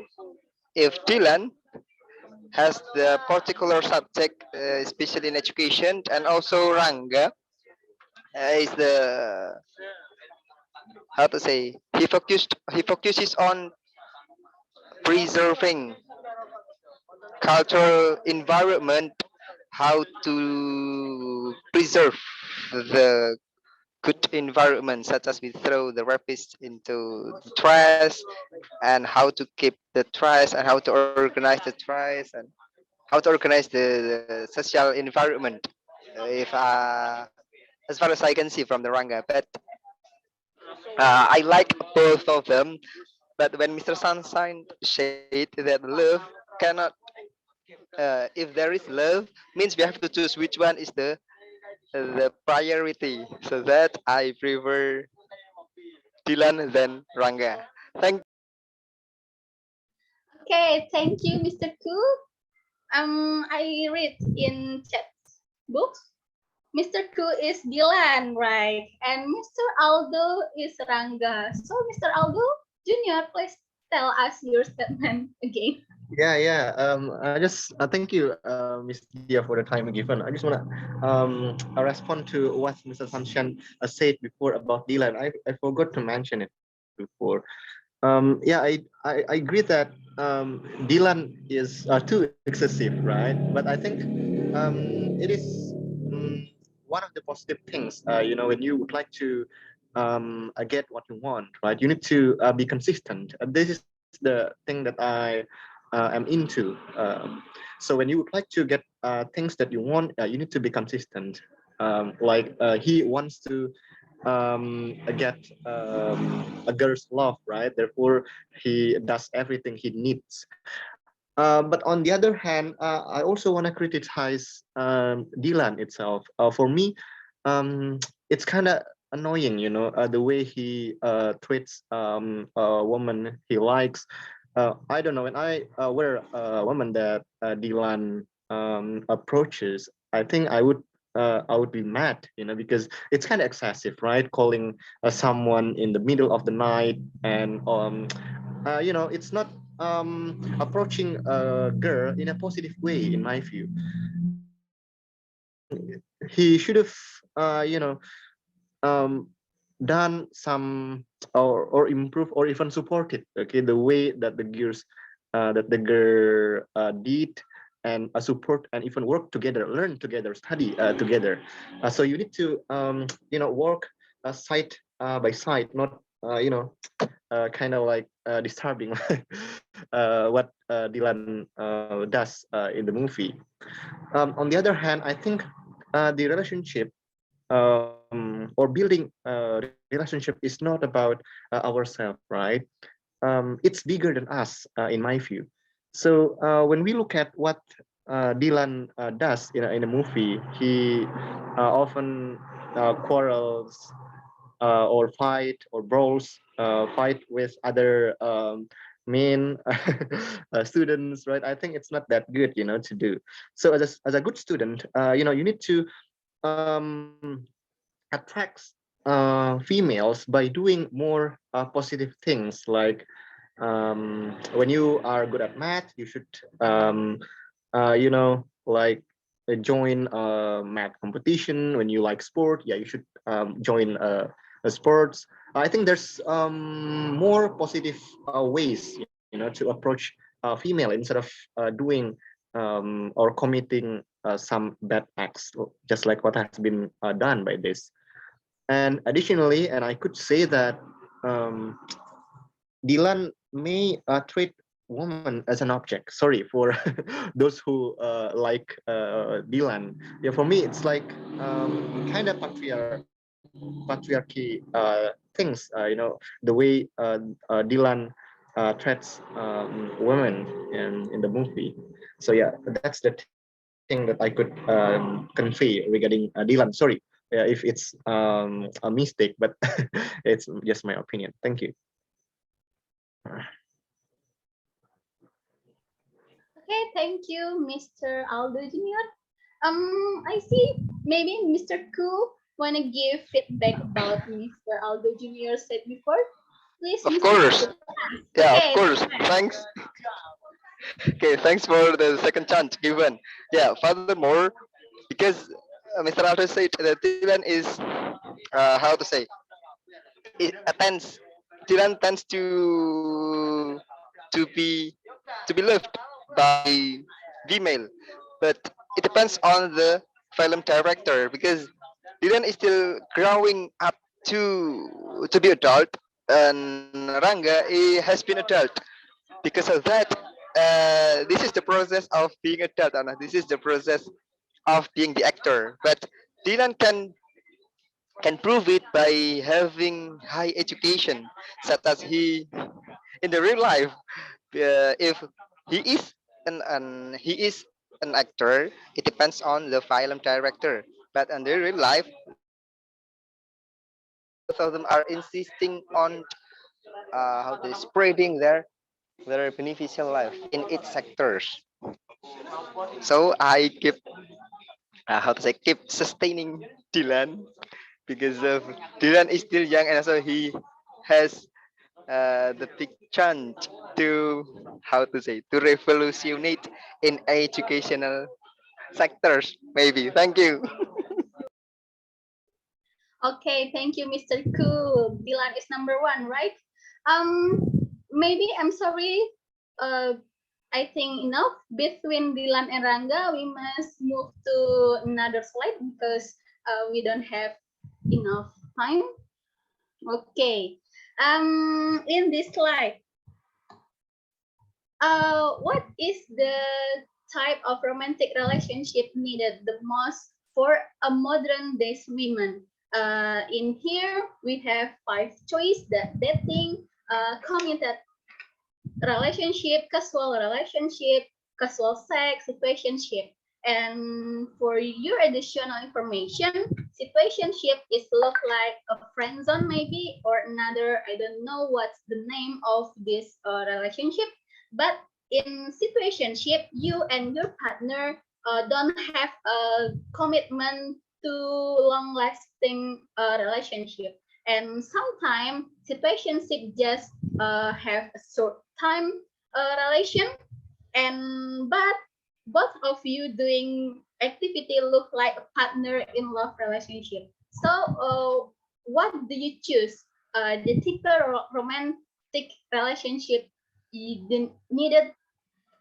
If Dylan has the particular subject, especially in education, and also Rangga is the how to say he focuses on preserving cultural environment, how to preserve the good environment, such as we throw the rubbish into the trash, and how to keep the trash, and how to organize the trash, and how to organize the social environment. If as far as I can see from the Rangga, but I like both of them. But when Mr. Sunshine said that love cannot, if there is love, means we have to choose which one is the the priority, so that I prefer Dilan than Rangga. Thank. Okay, thank you, Mr. Ku. I read in chat books, Mr. Ku is Dilan, right? And Mr. Aldo is Rangga. So, Mr. Aldo Junior, please tell us your statement again. Yeah. I thank you, Miss Dia, for the time given. I just wanna respond to what Mr. Sanshan said before about Dylan. I forgot to mention it before. Yeah, I agree that Dylan is too excessive, right? But I think it is one of the positive things. When you would like to get what you want, right? You need to be consistent. This is the thing that I am into. So when you would like to get things that you want, you need to be consistent. Like he wants to get a girl's love, right? Therefore, he does everything he needs. But on the other hand, I also want to criticize Dylan itself. For me, it's kind of annoying, the way he treats a woman he likes. I don't know, when I were a woman that Dylan approaches, I think I would be mad, because it's kind of excessive, right? Calling someone in the middle of the night, and it's not approaching a girl in a positive way, in my view. He should have, um, done some, or improve, or even support it. Okay, the way that the girl did, and support, and even work together, learn together, study together. So you need to work side by side, not kind of like disturbing what Dylan does in the movie. On the other hand, I think the relationship, or building relationship, is not about ourselves, right? It's bigger than us, in my view. So when we look at what Dylan does in a movie, he often quarrels, or fight, or brawls, fight with other men, students, right? I think it's not that good, to do. So as a good student, you need to attract females by doing more positive things, like when you are good at math, you should like join a math competition. When you like sport, yeah, you should join a sports. I think there's more positive ways, to approach female, instead of doing or committing some bad acts, just like what has been done by this. And additionally, and I could say that um, Dylan may treat woman as an object. Sorry for those who like Dylan. Yeah, for me, it's like kind of patriarchy things. The way Dylan treats women in the movie. So yeah, that's the thing that I could convey regarding Dylan. Sorry if it's a mistake, but it's just my opinion. Thank you. Okay, thank you, Mr. Aldo Junior. I see maybe Mr. Ku wanna give feedback about Mr. Aldo Junior said before. Please, Of Mr. course. Ku. Yeah, of Okay, course. Thanks. Okay, thanks for the second chance given. Yeah, furthermore, because Mr. Aldo said that Dylan is, how to say, it attends. Dylan tends to be to be loved by female, but it depends on the film director, because Dylan is still growing up to be adult, and Rangga has been adult. Because of that, this is the process of being adult, and this is the process of being the actor. But Dylan can prove it by having high education, such as he in the real life. If he is he is an actor, it depends on the film director. But in their real life, both of them are insisting on how they spreading their beneficial life in its sectors. So I keep how to say keep sustaining Dylan because of Dylan is still young and also he has the big chance to how to say to revolutionate in educational sectors maybe. Thank you. Okay, thank you, Mr. Cool. Dilan is number one, right? Maybe I'm sorry. I think enough between Dilan and Rangga. We must move to another slide because we don't have enough time. Okay. In this slide, what is the type of romantic relationship needed the most for a modern day women? In here, we have 5 choices: that dating, committed relationship, casual sex, situationship. And for your additional information, situationship is look like a friend zone maybe, or another, I don't know what's the name of this relationship. But in situationship, you and your partner don't have a commitment to long lasting relationship. And sometimes situationship just have a short time relation, and but both of you doing activity look like a partner in love relationship. So what do you choose? The typical romantic relationship you needed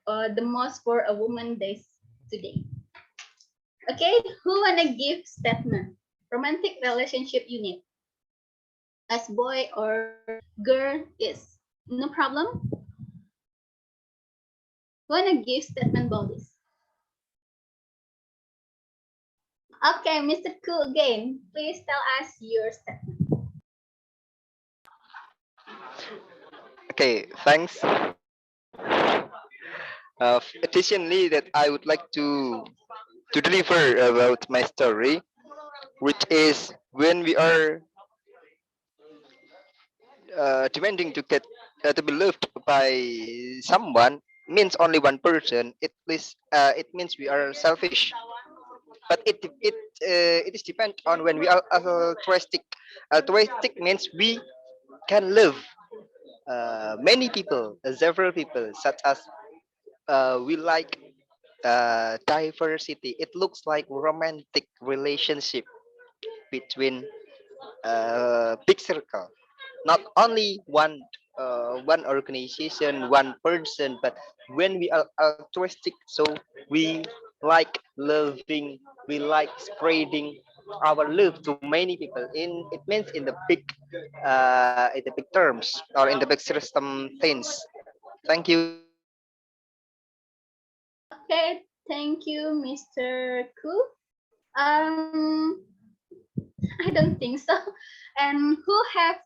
the most for a woman days today? Okay, who wanna give statement? Romantic relationship you need as boy or girl is no problem. Wanna give statement about this? Okay, Mr. Cool again, please tell us your statement. Okay, thanks. Additionally, that I would like to deliver about my story, which is when we are demanding to get to be loved by someone means only one person. It means we are selfish. But it is depend on when we are altruistic. Altruistic means we can love many people, several people, such as we like diversity. It looks like romantic relationship between big circle, not only one organization, one person, but when we are altruistic, so we like loving, we like spreading our love to many people. It means in the big terms or in the big system things. Thank you. Okay, thank you, Mr. Cool. Um, I don't think so. And who have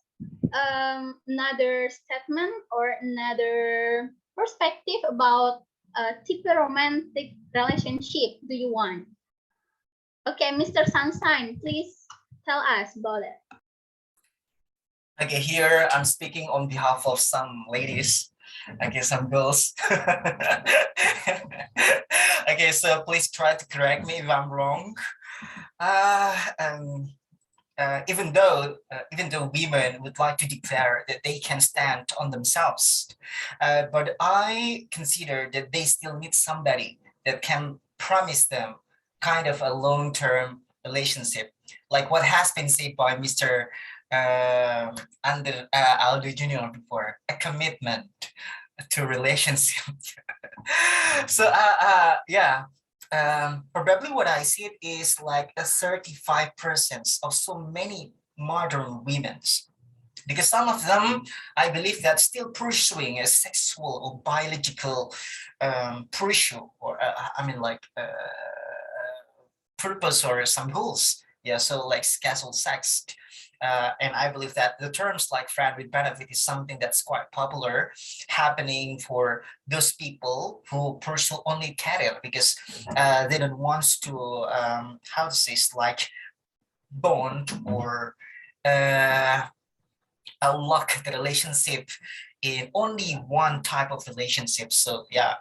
another statement or another perspective about a typical romantic relationship do you want? Okay, Mr. Sunshine, please tell us about it. Okay, here I'm speaking on behalf of some ladies, okay, some girls. Okay, so please try to correct me if I'm wrong. Even though women would like to declare that they can stand on themselves, but I consider that they still need somebody that can promise them kind of a long-term relationship, like what has been said by Mr. Aldo Jr. before, a commitment to relationship. So yeah, probably what I see is like a 35% of so many modern women, because some of them, I believe, that still pursuing a sexual or biological pursuit, or purpose or some goals. Yeah, so like casual sex. And I believe that the terms like friend with benefit is something that's quite popular, happening for those people who pursue only career because they don't want to, how to say, it's like bond or lock the relationship in only one type of relationship. So yeah,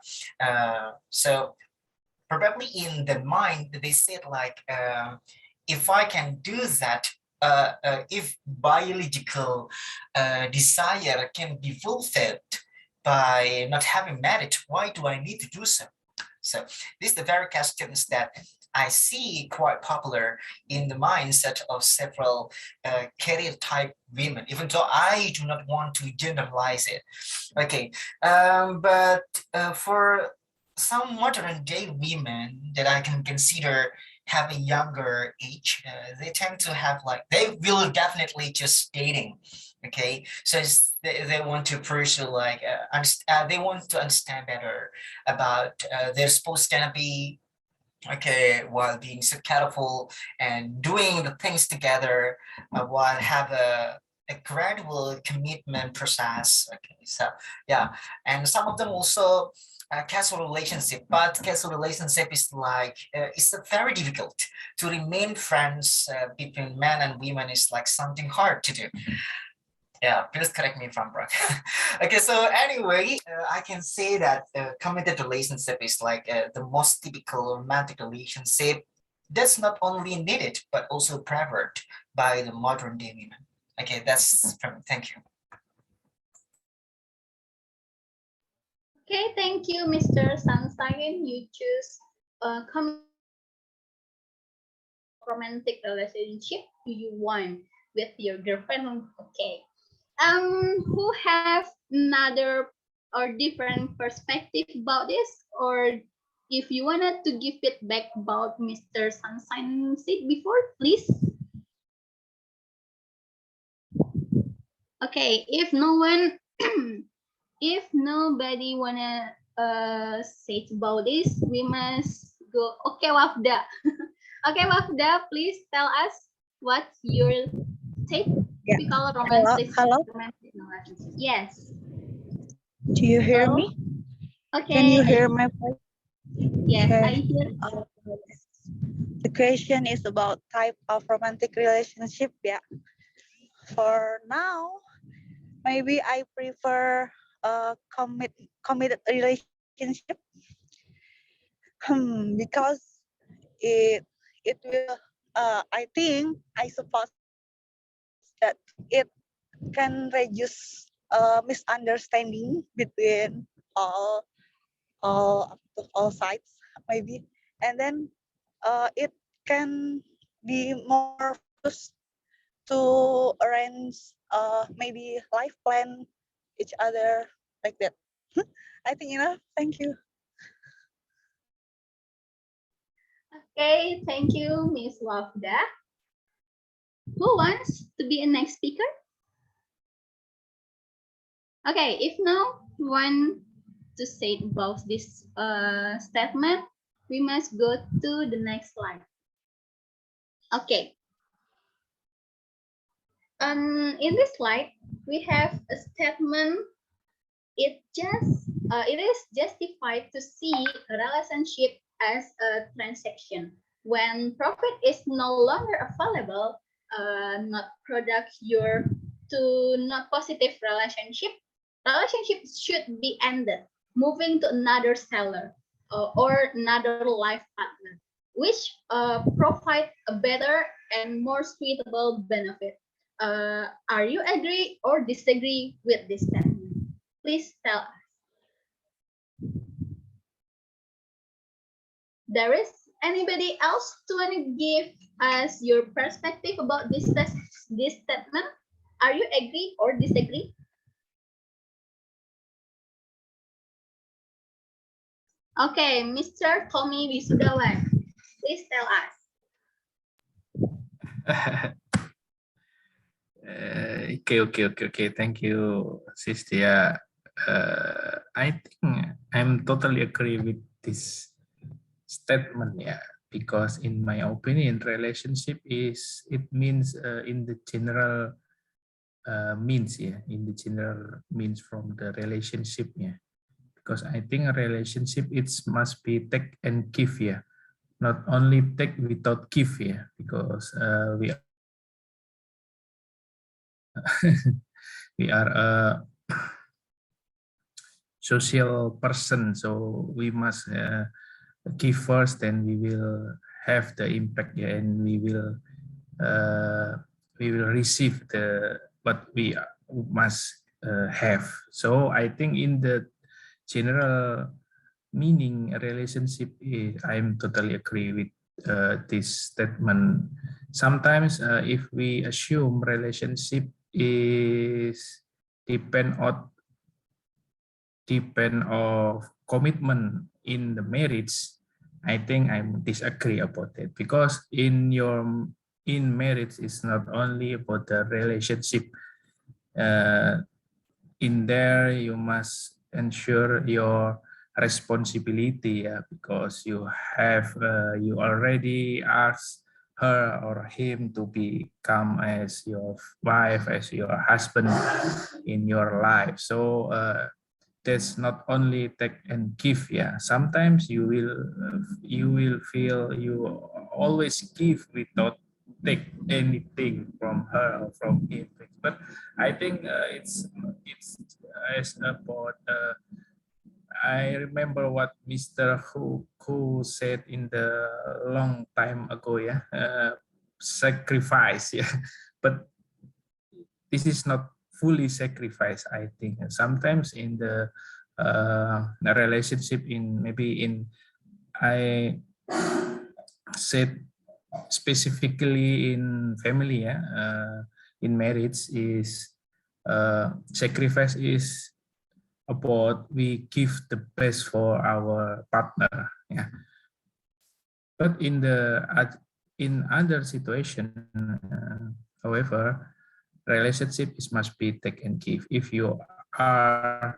so probably in the mind they said like, if I can do that, if biological desire can be fulfilled by not having marriage, why do I need to do so? So this is the very questions that I see quite popular in the mindset of several career type women, even though I do not want to generalize it. Okay, but for some modern day women that I can consider have a younger age, they tend to have like, they will definitely just dating. Okay, so they want to pursue like, they want to understand better about they're supposed to be okay while being so careful and doing the things together, while have a gradual commitment process. Okay, so yeah, and some of them also casual relationship, but casual relationship is like, it's very difficult to remain friends between men and women, is like something hard to do. Yeah, please correct me if I'm wrong. Okay, so anyway, I can say that committed relationship is like the most typical romantic relationship that's not only needed, but also preferred by the modern day women. Okay, that's from, thank you. Okay, thank you, Mr. Sunshine. You choose romantic relationship do you want with your girlfriend? Okay. Who have another or different perspective about this, or if you wanted to give feedback about Mr. Sunshine said before, please. Okay, if no one, if nobody wanna say about this, we must go. Okay, Wafda. Okay, Wafda, please tell us what's your take. Yeah. We call romantic. Hello? Romantic relationship. Yes. Do you hear Hello? me? Okay. Can you hear my voice? Yes, Okay. I hear. The question is about type of romantic relationship. Yeah. For now, maybe I prefer a committed relationship. Because it will. I suppose that it can reduce misunderstanding between all all sides maybe, and then it can be more focused to arrange maybe life plan each other like that. I think enough. Thank you. Okay, thank you, Miss Wafda. Who wants to be a next speaker? Okay, if no one to say about this statement, we must go to the next slide. Okay. In this slide, we have a statement. It is justified to see a relationship as a transaction when profit is no longer available, not product your to not positive relationship. Relationship should be ended, moving to another seller or another life partner, which provide a better and more suitable benefit. Are you agree or disagree with this statement? Please tell us. There is anybody else to want to give us your perspective about this statement? Are you agree or disagree? Okay, Mr. Tommy Wisudawan, please tell us. Okay. Thank you, Sistia. I think I'm totally agree with this statement. Yeah, because in my opinion, relationship is, it means in the general means, yeah, in the general means from the relationship, yeah. Because I think a relationship, it must be take and give, yeah, not only take without give, yeah, because we we are a social person, so we must give first, then we will have the impact, yeah, and we will receive the what we must have. So I think in the general meaning, a relationship is, I'm totally agree with this statement. Sometimes if we assume relationship is depend of commitment in the marriage, I think I disagree about it, because in marriage it's not only about the relationship. In there you must ensure your responsibility, because you already asked her or him to become as your wife, as your husband in your life. So that's not only take and give, yeah. Sometimes you will feel you always give without take anything from her or from him, but I think it's about I remember what Mr. Who said in the long time ago, yeah, sacrifice, yeah. But this is not fully sacrifice, I think. And sometimes in the relationship, in maybe in, I said specifically in family, yeah, in marriage is sacrifice is about we give the best for our partner, yeah. But in other situation, however, relationship is must be take and give. If you are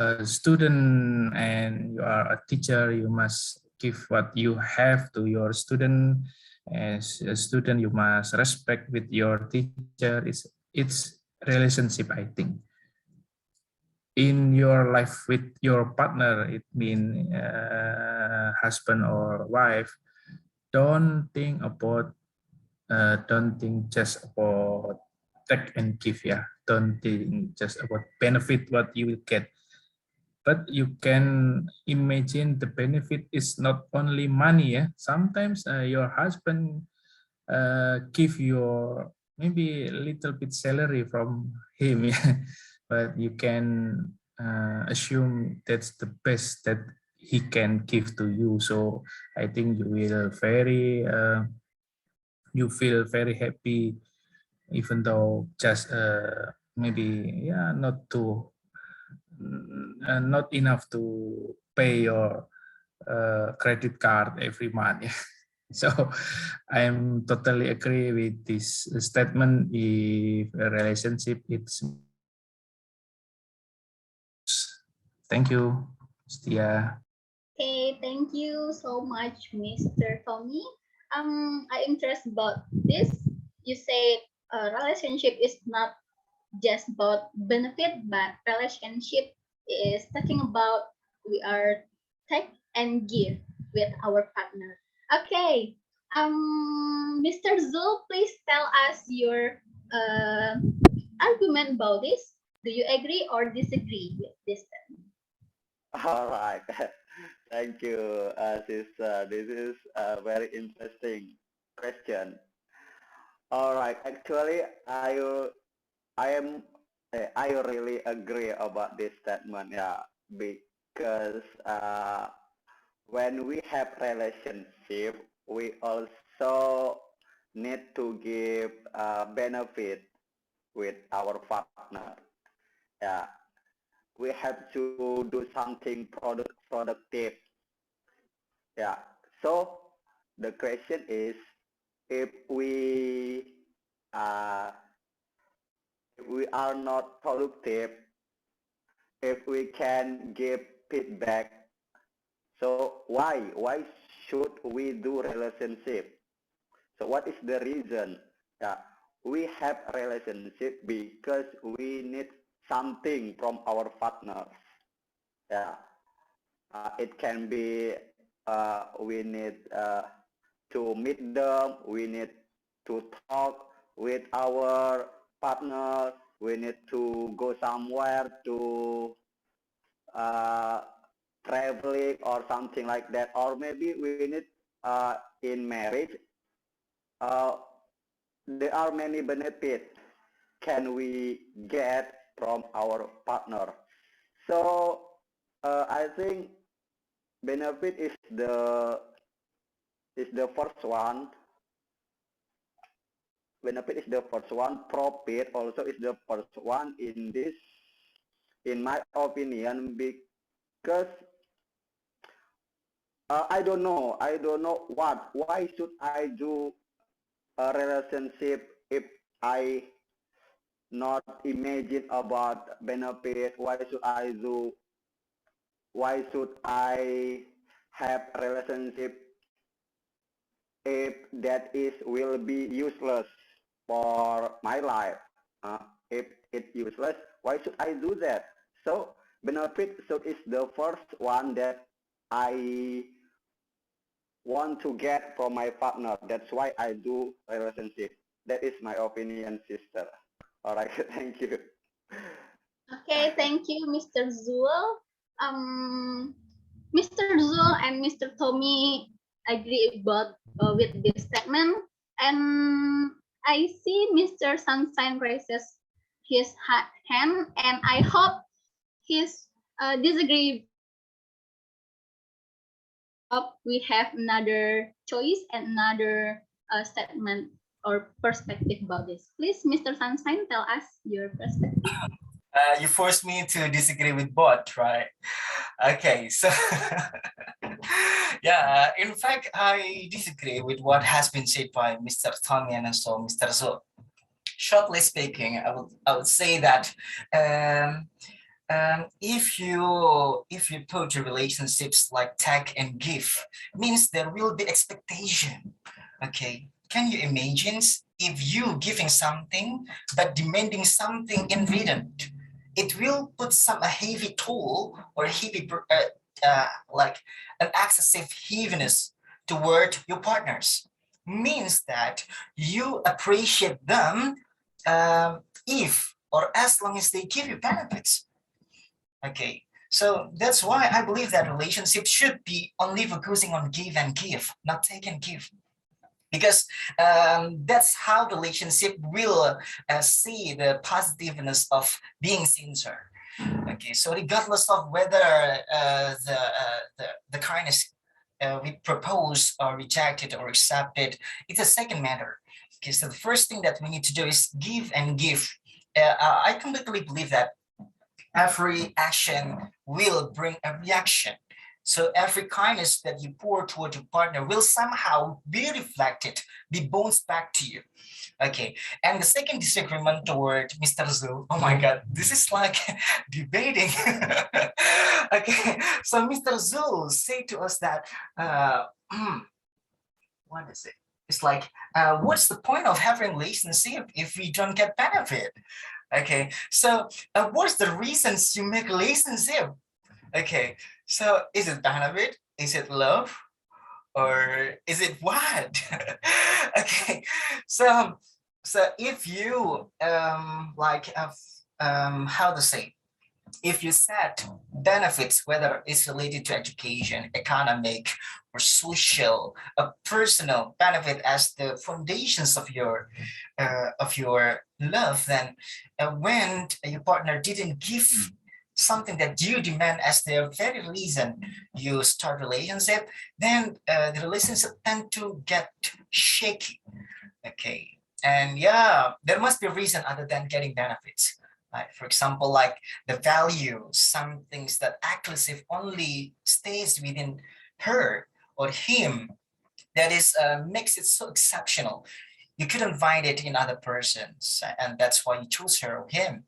a student and you are a teacher, you must give what you have to your student. As a student, you must respect with your teacher. It's relationship, I think. In your life with your partner, it means husband or wife, don't think just about take and give, yeah. Don't think just about benefit what you will get, but you can imagine the benefit is not only money, yeah. Sometimes your husband give your maybe a little bit salary from him, yeah. But you can assume that's the best that he can give to you. So I think you feel very happy, even though just maybe, yeah, not enough to pay your credit card every month. So I'm totally agree with this statement. If a relationship, it's, thank you, Setia. Okay, thank you so much, Mr. Tommy. I'm interested about this. You say a relationship is not just about benefit, but relationship is talking about we are take and give with our partner. Okay, Mr. Zul, please tell us your argument about this. Do you agree or disagree with this? All right. Thank you, sis. This is a very interesting question. All right. Actually, I am I really agree about this statement. Yeah, because when we have relationship, we also need to give benefit with our partner. Yeah, we have to do something productive. Yeah. So the question is, if uh, we are not productive, if we can give feedback, so why should we do relationship? So what is the reason? Yeah, we have relationship because we need something from our partners. Yeah, it can be we need to meet them, we need to talk with our partner, we need to go somewhere to uh, traveling or something like that, or maybe we need in marriage, uh, there are many benefits can we get from our partner. So I think benefit is the first one. Benefit is the first one. Profit also is the first one in this, in my opinion, because I don't know. I don't know what. Why should I do a relationship if I not imagine about benefit? Why should I do? Why should I have a relationship if that is will be useless for my life? If it's useless, why should I do that? So benefit so is the first one that I want to get from my partner. That's why I do relationship. That is my opinion, sister. All right, thank you. Okay, thank you, Mr. Zul. Mr. Zul and Mr. Tommy agree about with this statement, and I see Mr. Sunshine raises his hand, and I hope he's disagree. Hope we have another choice and another statement or perspective about this. Please, Mr. Sunshine, tell us your perspective. You forced me to disagree with bot, right? Okay, so yeah, in fact, I disagree with what has been said by Mr. Tommy and also Mr. Zul. Shortly speaking, I would say that if you put your relationships like take and give, means there will be expectation. Okay, can you imagine if you giving something but demanding something in return? It will put some a heavy toll or heavy like an excessive heaviness toward your partners. Means that you appreciate them if or as long as they give you benefits. Okay, so that's why I believe that relationship should be only focusing on give and give, not take and give. Because that's how the relationship will see the positiveness of being sincere. Okay, so regardless of whether the kindness we propose or rejected or accepted, it's a second matter. Okay, so the first thing that we need to do is give and give. I completely believe that every action will bring a reaction. So every kindness that you pour toward your partner will somehow be reflected, be bounced back to you. Okay, and the second disagreement toward Mr. Zul, oh my God, this is like debating. Okay, so Mr. Zul say to us that, what is it? It's like, what's the point of having a relationship if we don't get benefit? Okay, so what's the reasons you make relationship? Okay, so is it benefit? Is it love? Or is it what? Okay, so if you how to say, if you set benefits, whether it's related to education, economic, or social, a personal benefit as the foundations of your love, then when your partner didn't give something that you demand as the very reason you start relationship, then the relationship tend to get shaky. Okay, and yeah, there must be a reason other than getting benefits. For example, like the value, some things that exclusive only stays within her or him, that is makes it so exceptional. You couldn't find it in other persons, and that's why you choose her or him.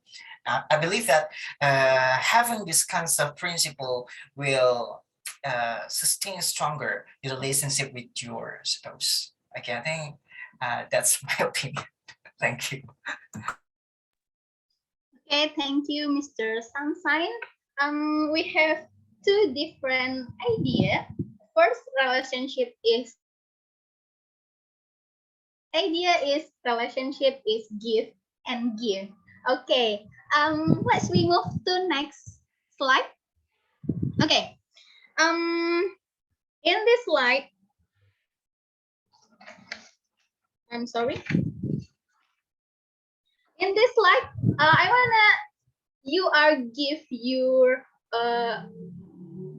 I believe that having this kinds of principle will sustain stronger your relationship with your spouse. Okay, I think that's my opinion. Thank you. Okay, thank you, Mr. Sunshine. We have two different ideas. First, relationship is give and give. Okay. Let's we move to next slide. Okay. In this slide, I'm sorry. In this slide, I wanna you are give your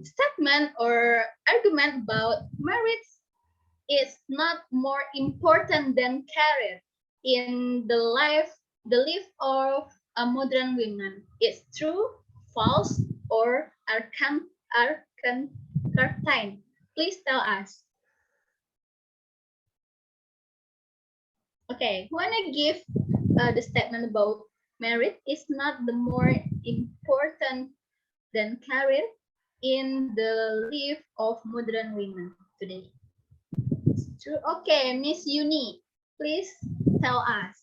statement or argument about marriage is not more important than career in the life of a modern woman. It's true, false, or certain? Please tell us. Okay, wanna give the statement about marriage is not the more important than career in the life of modern women today. It's true. Okay, Miss Uni, please tell us.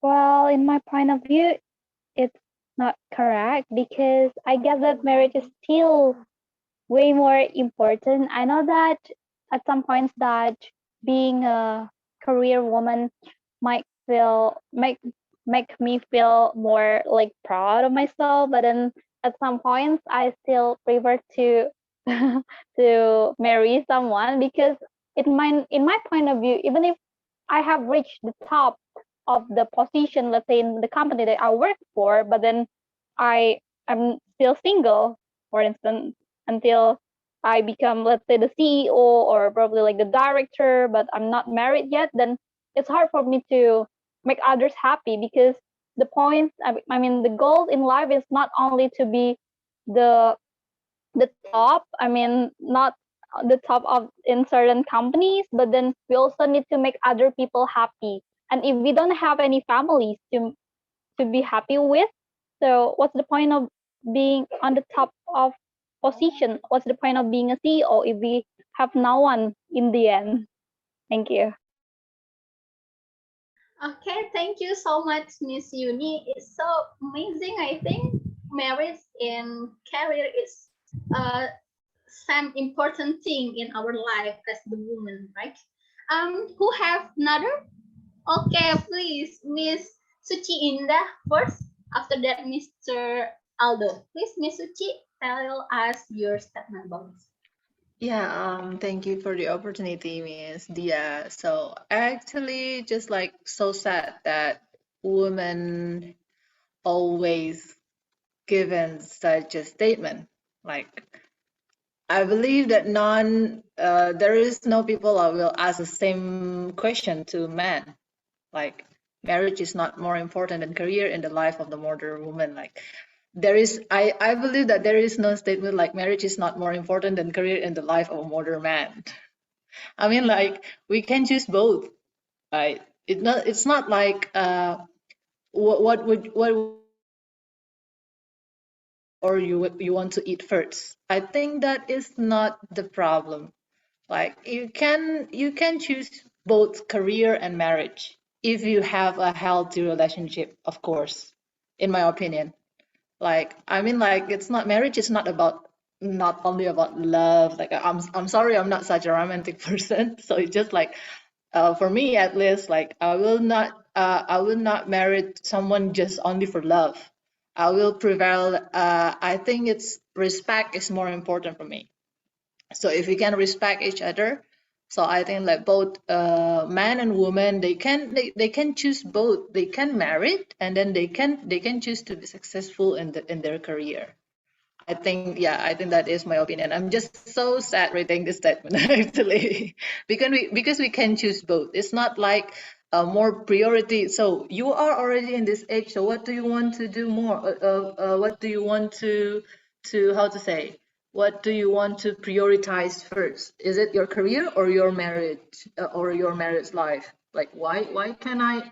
Well, in my point of view, it's not correct because I guess that marriage is still way more important. I know that at some points that being a career woman might make me feel more like proud of myself, but then at some points I still prefer to to marry someone because in my point of view, even if I have reached the top of the position, let's say in the company that I work for, but then I'm still single, for instance, until I become, let's say, the CEO or probably like the director, but I'm not married yet, then it's hard for me to make others happy because the point, I mean, the goal in life is not only to be the the top, I mean, not the top of in certain companies, but then we also need to make other people happy. And if we don't have any families to be happy with, so what's the point of being on the top of position? What's the point of being a CEO if we have no one in the end? Thank you. Okay, thank you so much, Miss Uni. It's so amazing. I think marriage and career is some important thing in our life as the woman, right? Who have another? Okay, please, Miss Suci Indah first. After that, Mr. Aldo. Please, Miss Suci, tell us your statement about this. Yeah, thank you for the opportunity, Miss Dia. So actually just like so sad that women always given such a statement. Like I believe that there is no people that will ask the same question to men. Like marriage is not more important than career in the life of the modern woman. Like I believe that there is no statement like marriage is not more important than career in the life of a modern man. I mean, like we can choose both, right? It's not like what or you want to eat first. I think that is not the problem. Like you can choose both career and marriage if you have a healthy relationship, of course, in my opinion. Like I mean, like it's not marriage is not only about love. Like I'm sorry, I'm not such a romantic person, so it's just like for me at least, like I will not marry someone just only for love. I will prevail. I think it's respect is more important for me. So if we can respect each other, so I think like both man and woman they can choose both. They can marry and then they can choose to be successful in their career. I think that is my opinion. I'm just so sad reading this statement actually, because we can choose both. It's not like more priority. So you are already in this age. So what do you want to do more? What do you want to how to say? What do you want to prioritize first? Is it your career or your marriage or your marriage life? Like why can I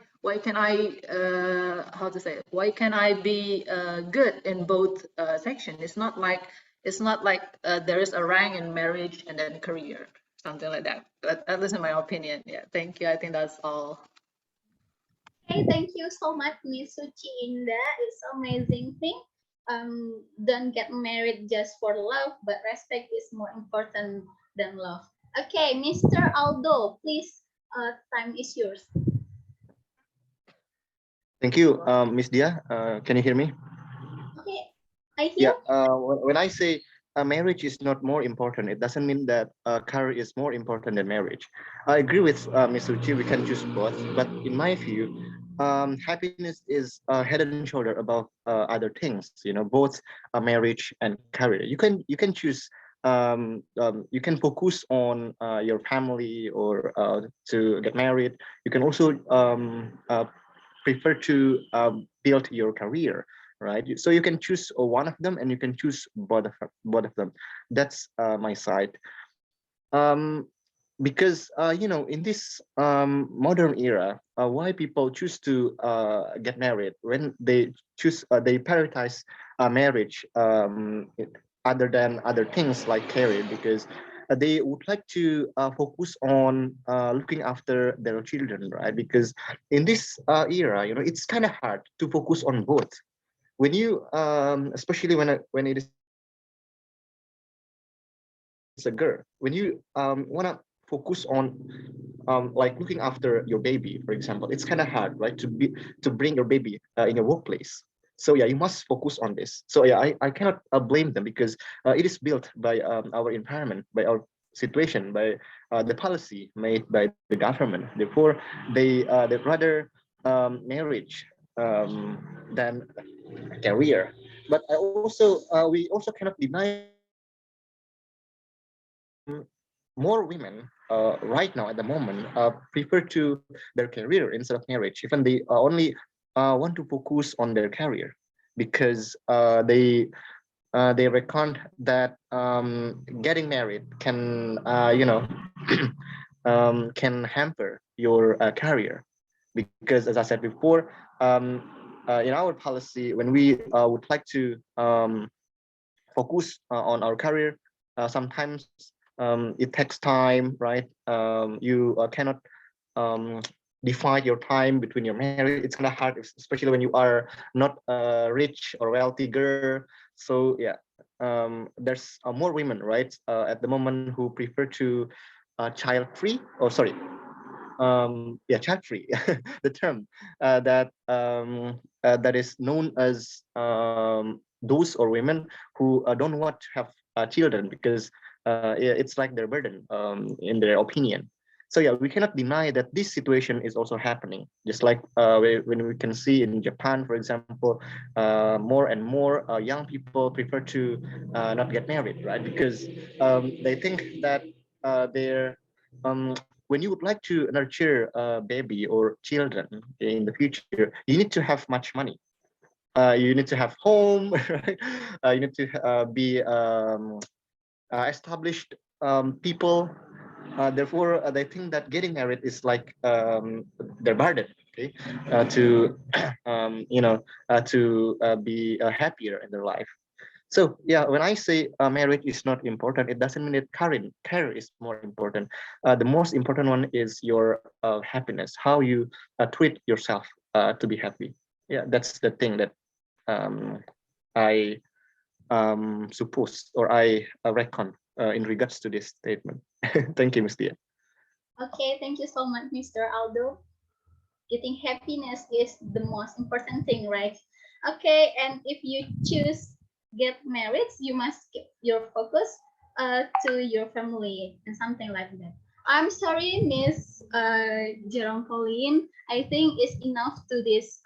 how to say why can I be good in both sections? It's not like It's not like there is a rank in marriage and then career, something like that. But at least in my opinion. Yeah, thank you. I think that's all. Okay, thank you so much, Miss Suci Indah. It's amazing thing. Don't get married just for love, but respect is more important than love. Okay, Mr. Aldo, please, time is yours. Thank you, Miss Dia. Can you hear me? Okay, I hear. Yeah. When I say marriage is not more important, it doesn't mean that career is more important than marriage. I agree with Ms. Suchi. We can choose both, but in my view, happiness is head and shoulder above other things. You know, both marriage and career. You can choose. You can focus on your family or to get married. You can also prefer to build your career, right? So you can choose one of them and you can choose both of them. That's my side. um, because in this modern era, why people choose to get married when they prioritize marriage other than other things like career, because they would like to focus on looking after their children, right? Because in this era, it's kind of hard to focus on both. When you especially when it is a girl, when you want to focus on like looking after your baby, for example, it's kind of hard, right, to bring your baby in your workplace. So yeah, you must focus on this. So yeah, I cannot blame them, because it is built by our environment, by our situation, by the policy made by the government. Therefore, they rather marriage than career. But we also cannot deny more women right now at the moment prefer to their career instead of marriage. Even they only want to focus on their career, because they reckon that getting married can can hamper your career. Because as I said before, in our policy, when we would like to focus on our career, sometimes it takes time, right? You cannot um, divide your time between your marriage. It's kind of hard, especially when you are not a rich or wealthy girl. So yeah, there's more women, right, at the moment, who prefer to child free, or sorry, yeah, child free, the term that is known as those or women who don't want to have children, because it's like their burden in their opinion. So yeah, we cannot deny that this situation is also happening. Just like when we can see in Japan, for example, more and more young people prefer to not get married, right? Because they think that they're when you would like to nurture a baby or children in the future, you need to have much money. You need to have home, right? You need to be established people. Therefore, they think that getting married is like their burden, okay, to be happier in their life. So yeah, when I say marriage is not important, it doesn't mean that career is more important. The most important one is your happiness, how you treat yourself to be happy. Yeah, that's the thing that I suppose, or I reckon in regards to this statement. Thank you, Ms. Dia. Okay, thank you so much, Mr. Aldo. Getting happiness is the most important thing, right? Okay, and if you choose get married, you must keep your focus to your family and something like that. I'm sorry, Miss Jerome Pauline. I think it's enough to this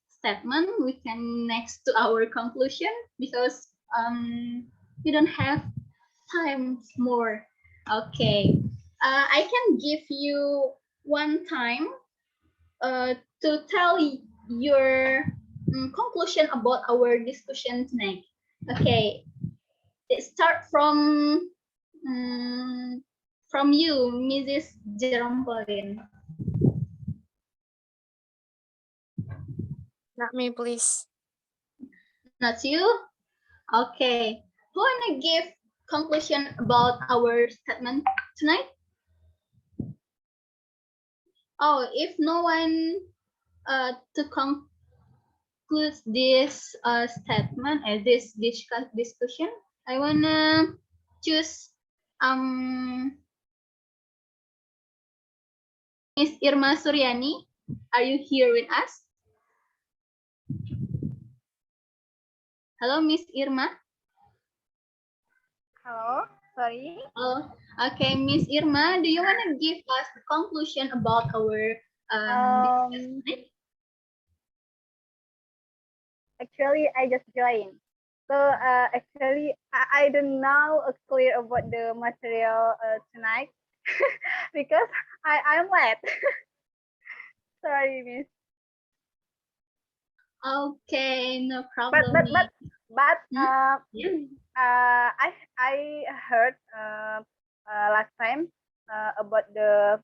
statement. We can next to our conclusion, because we don't have time more. Okay, I can give you one time to tell your conclusion about our discussion tonight. Okay, it start from you, Mrs. Jerome Pauline. Not me, please. Not you? Okay. Who wanna give conclusion about our statement tonight? Oh, if no one to conclude this statement this discussion, I wanna choose Miss Irma Suryani. Are you here with us? Hello, Miss Irma. Hello, sorry. Oh, okay, Miss Irma, do you want to give us the conclusion about our discussion? Actually, I just joined. So actually, I don't know clear about the material tonight because I'm late. Sorry, Miss. Okay, no But problem. I heard last time about the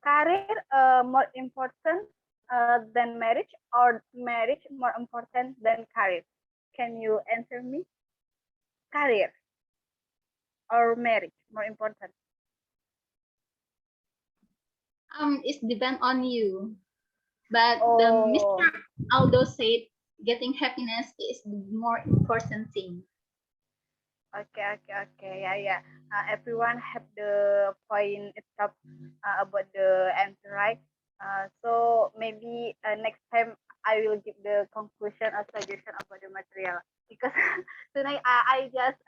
career more important than marriage, or marriage more important than career. Can you answer me? Career or marriage more important? It depends on you. But Oh. Mr. Aldo said getting happiness is the more important thing. Okay. Yeah. Everyone have the point itself about the answer, right? So maybe next time I will give the conclusion or suggestion about the material, because tonight I just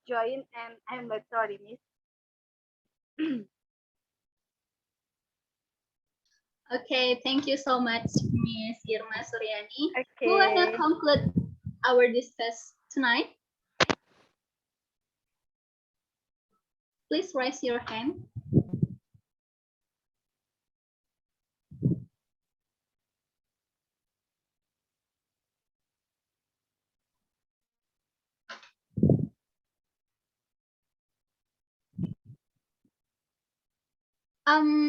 join and I'm like sorry, Miss. Okay, thank you so much, Miss Irma Suryani. Okay. Who wanna conclude our discuss tonight? Please raise your hand.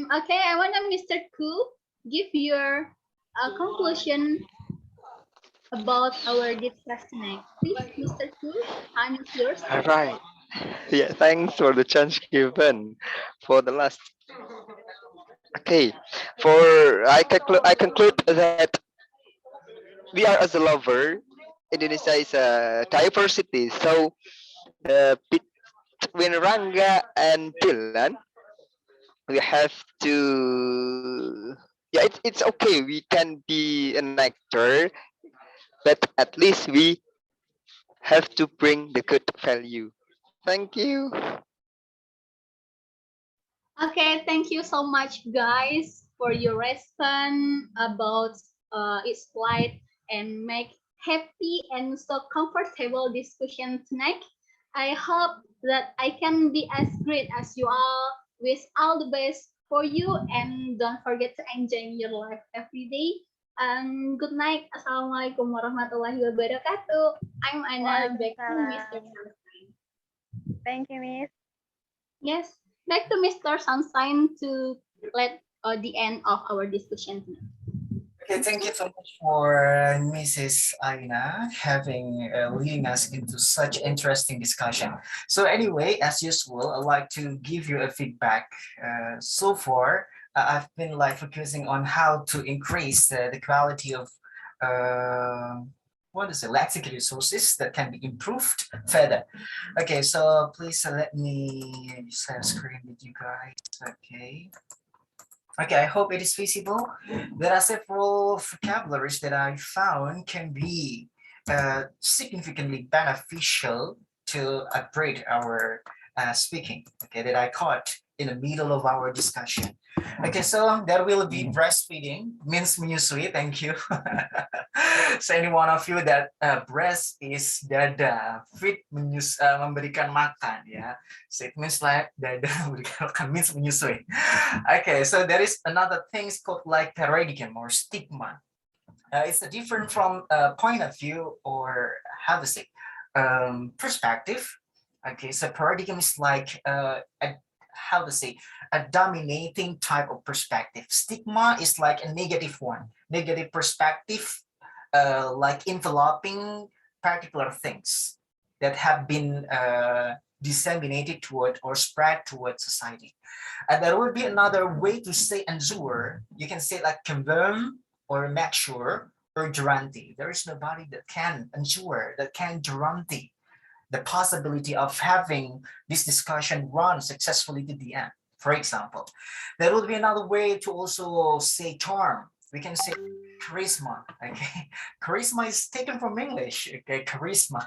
Okay, I want Mr. Ku give your conclusion about our discussion tonight. Please, Mr. Ku, time is yours. All right. Yeah, thanks for the chance given for the last. Okay, I conclude that we are as a lover. Indonesia is a diversity, so between Rangga and Dilan, we have to. Yeah, it's okay. We can be an actor, but at least we have to bring the good value. Thank you. Okay, thank you so much, guys, for your response about its flight and make happy and so comfortable discussion tonight. I hope that I can be as great as you all. Wish all the best for you and don't forget to enjoy your life every day. Good night. Assalamualaikum warahmatullahi wabarakatuh. I'm Anna. Back to Mr. Sunshine. Thank you, Miss. Yes, back to Mr. Sunshine to let the end of our discussion tonight. Okay, thank you so much for Mrs. Aina having leading us into such interesting discussion. So anyway, as usual, I'd like to give you a feedback. So far, I've been like focusing on how to increase the quality of what is it, lexical resources that can be improved further. Okay, so please let me share screen with you guys. Okay. Okay, I hope it is visible. There are several vocabularies that I found can be significantly beneficial to upgrade our speaking, okay, that I caught in the middle of our discussion. Okay, so there will be breastfeeding, means menyusui, thank you. So any one of you that breast is dada, feed memberikan makan, ya. So it means like dada memberikan makan means menyusui. Okay, so there is another thing called like paradigm or stigma. It's a different from point of view, or how to say, perspective. Okay, so paradigm is like how to say, a dominating type of perspective. Stigma is like a negative one, negative perspective like enveloping particular things that have been disseminated toward or spread towards society. And there will be another way to say ensure. You can say like confirm or make sure or guarantee. There is nobody that can ensure, that can guarantee the possibility of having this discussion run successfully to the end. For example, there will be another way to also say charm. We can say charisma. Okay, charisma is taken from English. Okay, charisma.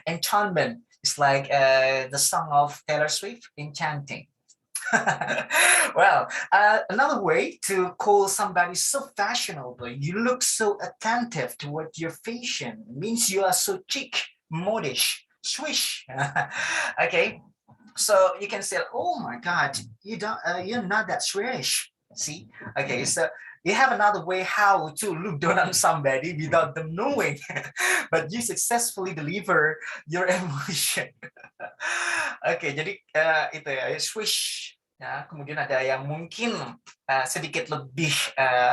Enchantment is like the song of Taylor Swift, Enchanting. Well, another way to call somebody so fashionable, you look so attentive toward your fashion, means you are so chic, modish, swish. Okay, so you can say, oh my God, you're not that swish. See, okay, so you have another way how to look down on somebody without them knowing, but you successfully deliver your emotion. Oke, jadi itu ya, swish. Ya, kemudian ada yang mungkin sedikit lebih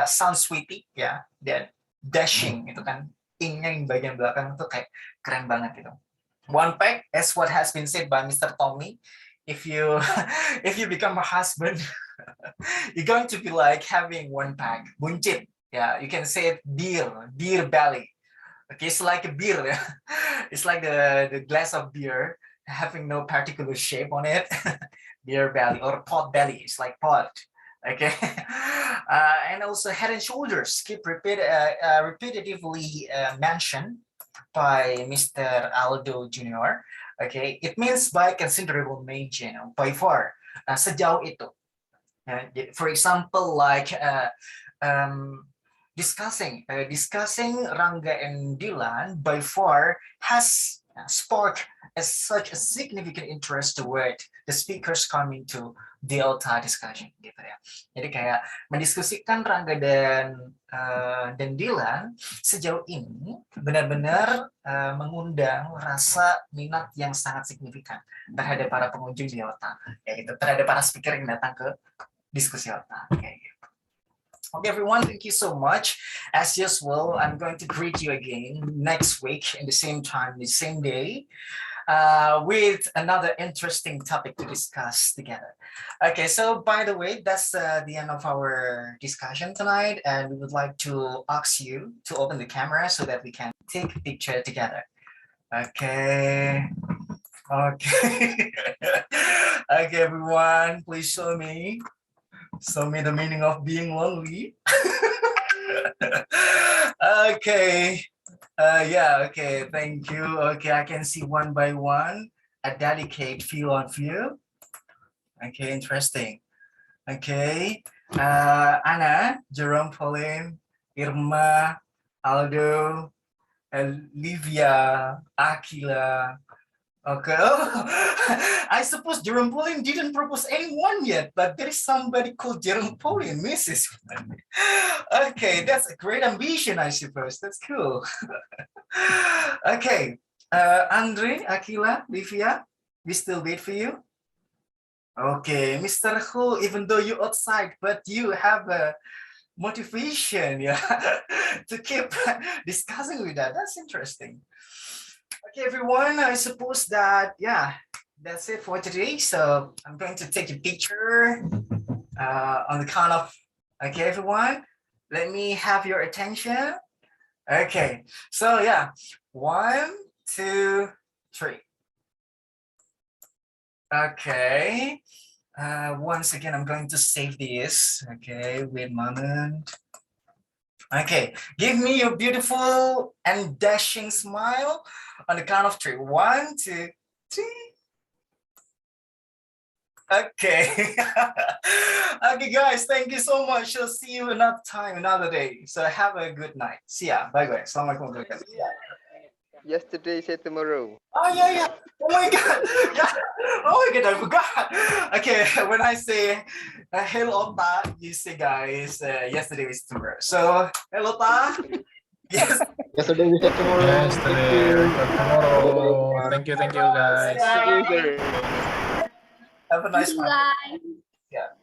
sound sweetie ya, dan dashing itu kan, ing-nya yang bagian belakang itu kayak keren banget gitu. One pack, as what has been said by Mr. Tommy, if you if you become a husband, you're going to be like having one pack, buncit. Yeah, you can say it beer belly. Okay, it's like a beer. It's like the glass of beer having no particular shape on it. Beer belly or pot belly. It's like pot. Okay, and also head and shoulders keep repetitively mentioned by Mr. Aldo Jr. Okay, it means by considerable margin, by far, sejauh itu. For example, like discussing Rangga and Dilan by far has sparked such a significant interest toward the speakers coming to Delta discussion gitu ya. Jadi kayak mendiskusikan Rangga dan Dilan sejauh ini benar-benar mengundang rasa minat yang sangat signifikan terhadap para pengunjung Delta, ya gitu, terhadap para speaker yang datang ke diskusi Delta kayak gitu. Okay, everyone, thank you so much. As usual, I'm going to greet you again next week in the same time, the same day, with another interesting topic to discuss together. Okay, so by the way, that's the end of our discussion tonight, and we would like to ask you to open the camera so that we can take a picture together. Okay. Okay. Okay, everyone, please show me the meaning of being lonely. Okay. Yeah, okay, thank you. Okay, I can see one by one a dedicate view on view. Okay, interesting. Okay. Anna, Jerome, Pauline, Irma, Aldo, Livia, Akila. Okay. Oh, I suppose Jerome Pauline didn't propose anyone yet, but there is somebody called Jerome Pauline, Mrs. Okay, that's a great ambition, I suppose. That's cool. Okay. Andre, Akila, Livia, we still wait for you. Okay, Mr. Hu, even though you're outside, but you have a motivation, yeah, to keep discussing with that. That's interesting. Okay, everyone, I suppose that, yeah, that's it for today. So I'm going to take a picture on the count of, okay, everyone, let me have your attention. Okay, so yeah, 1, 2, 3. Okay, once again, I'm going to save this. Okay, wait a moment. Okay, give me your beautiful and dashing smile on the count of 3. 1, 2, 3. Okay. Okay, guys, thank you so much. I'll see you another time, another day. So have a good night. See ya. Bye, guys. Assalamualaikum. Yesterday said tomorrow. Oh, yeah. Oh my God. Yeah. Oh my God, I forgot. Okay, when I say hello, Ta, you say, guys, yesterday is tomorrow. So, hello, Ta. Yes. Yesterday we said tomorrow. Yesterday, tomorrow. Thank you, guys. Thank you, sir. Have a nice one. Bye. Yeah.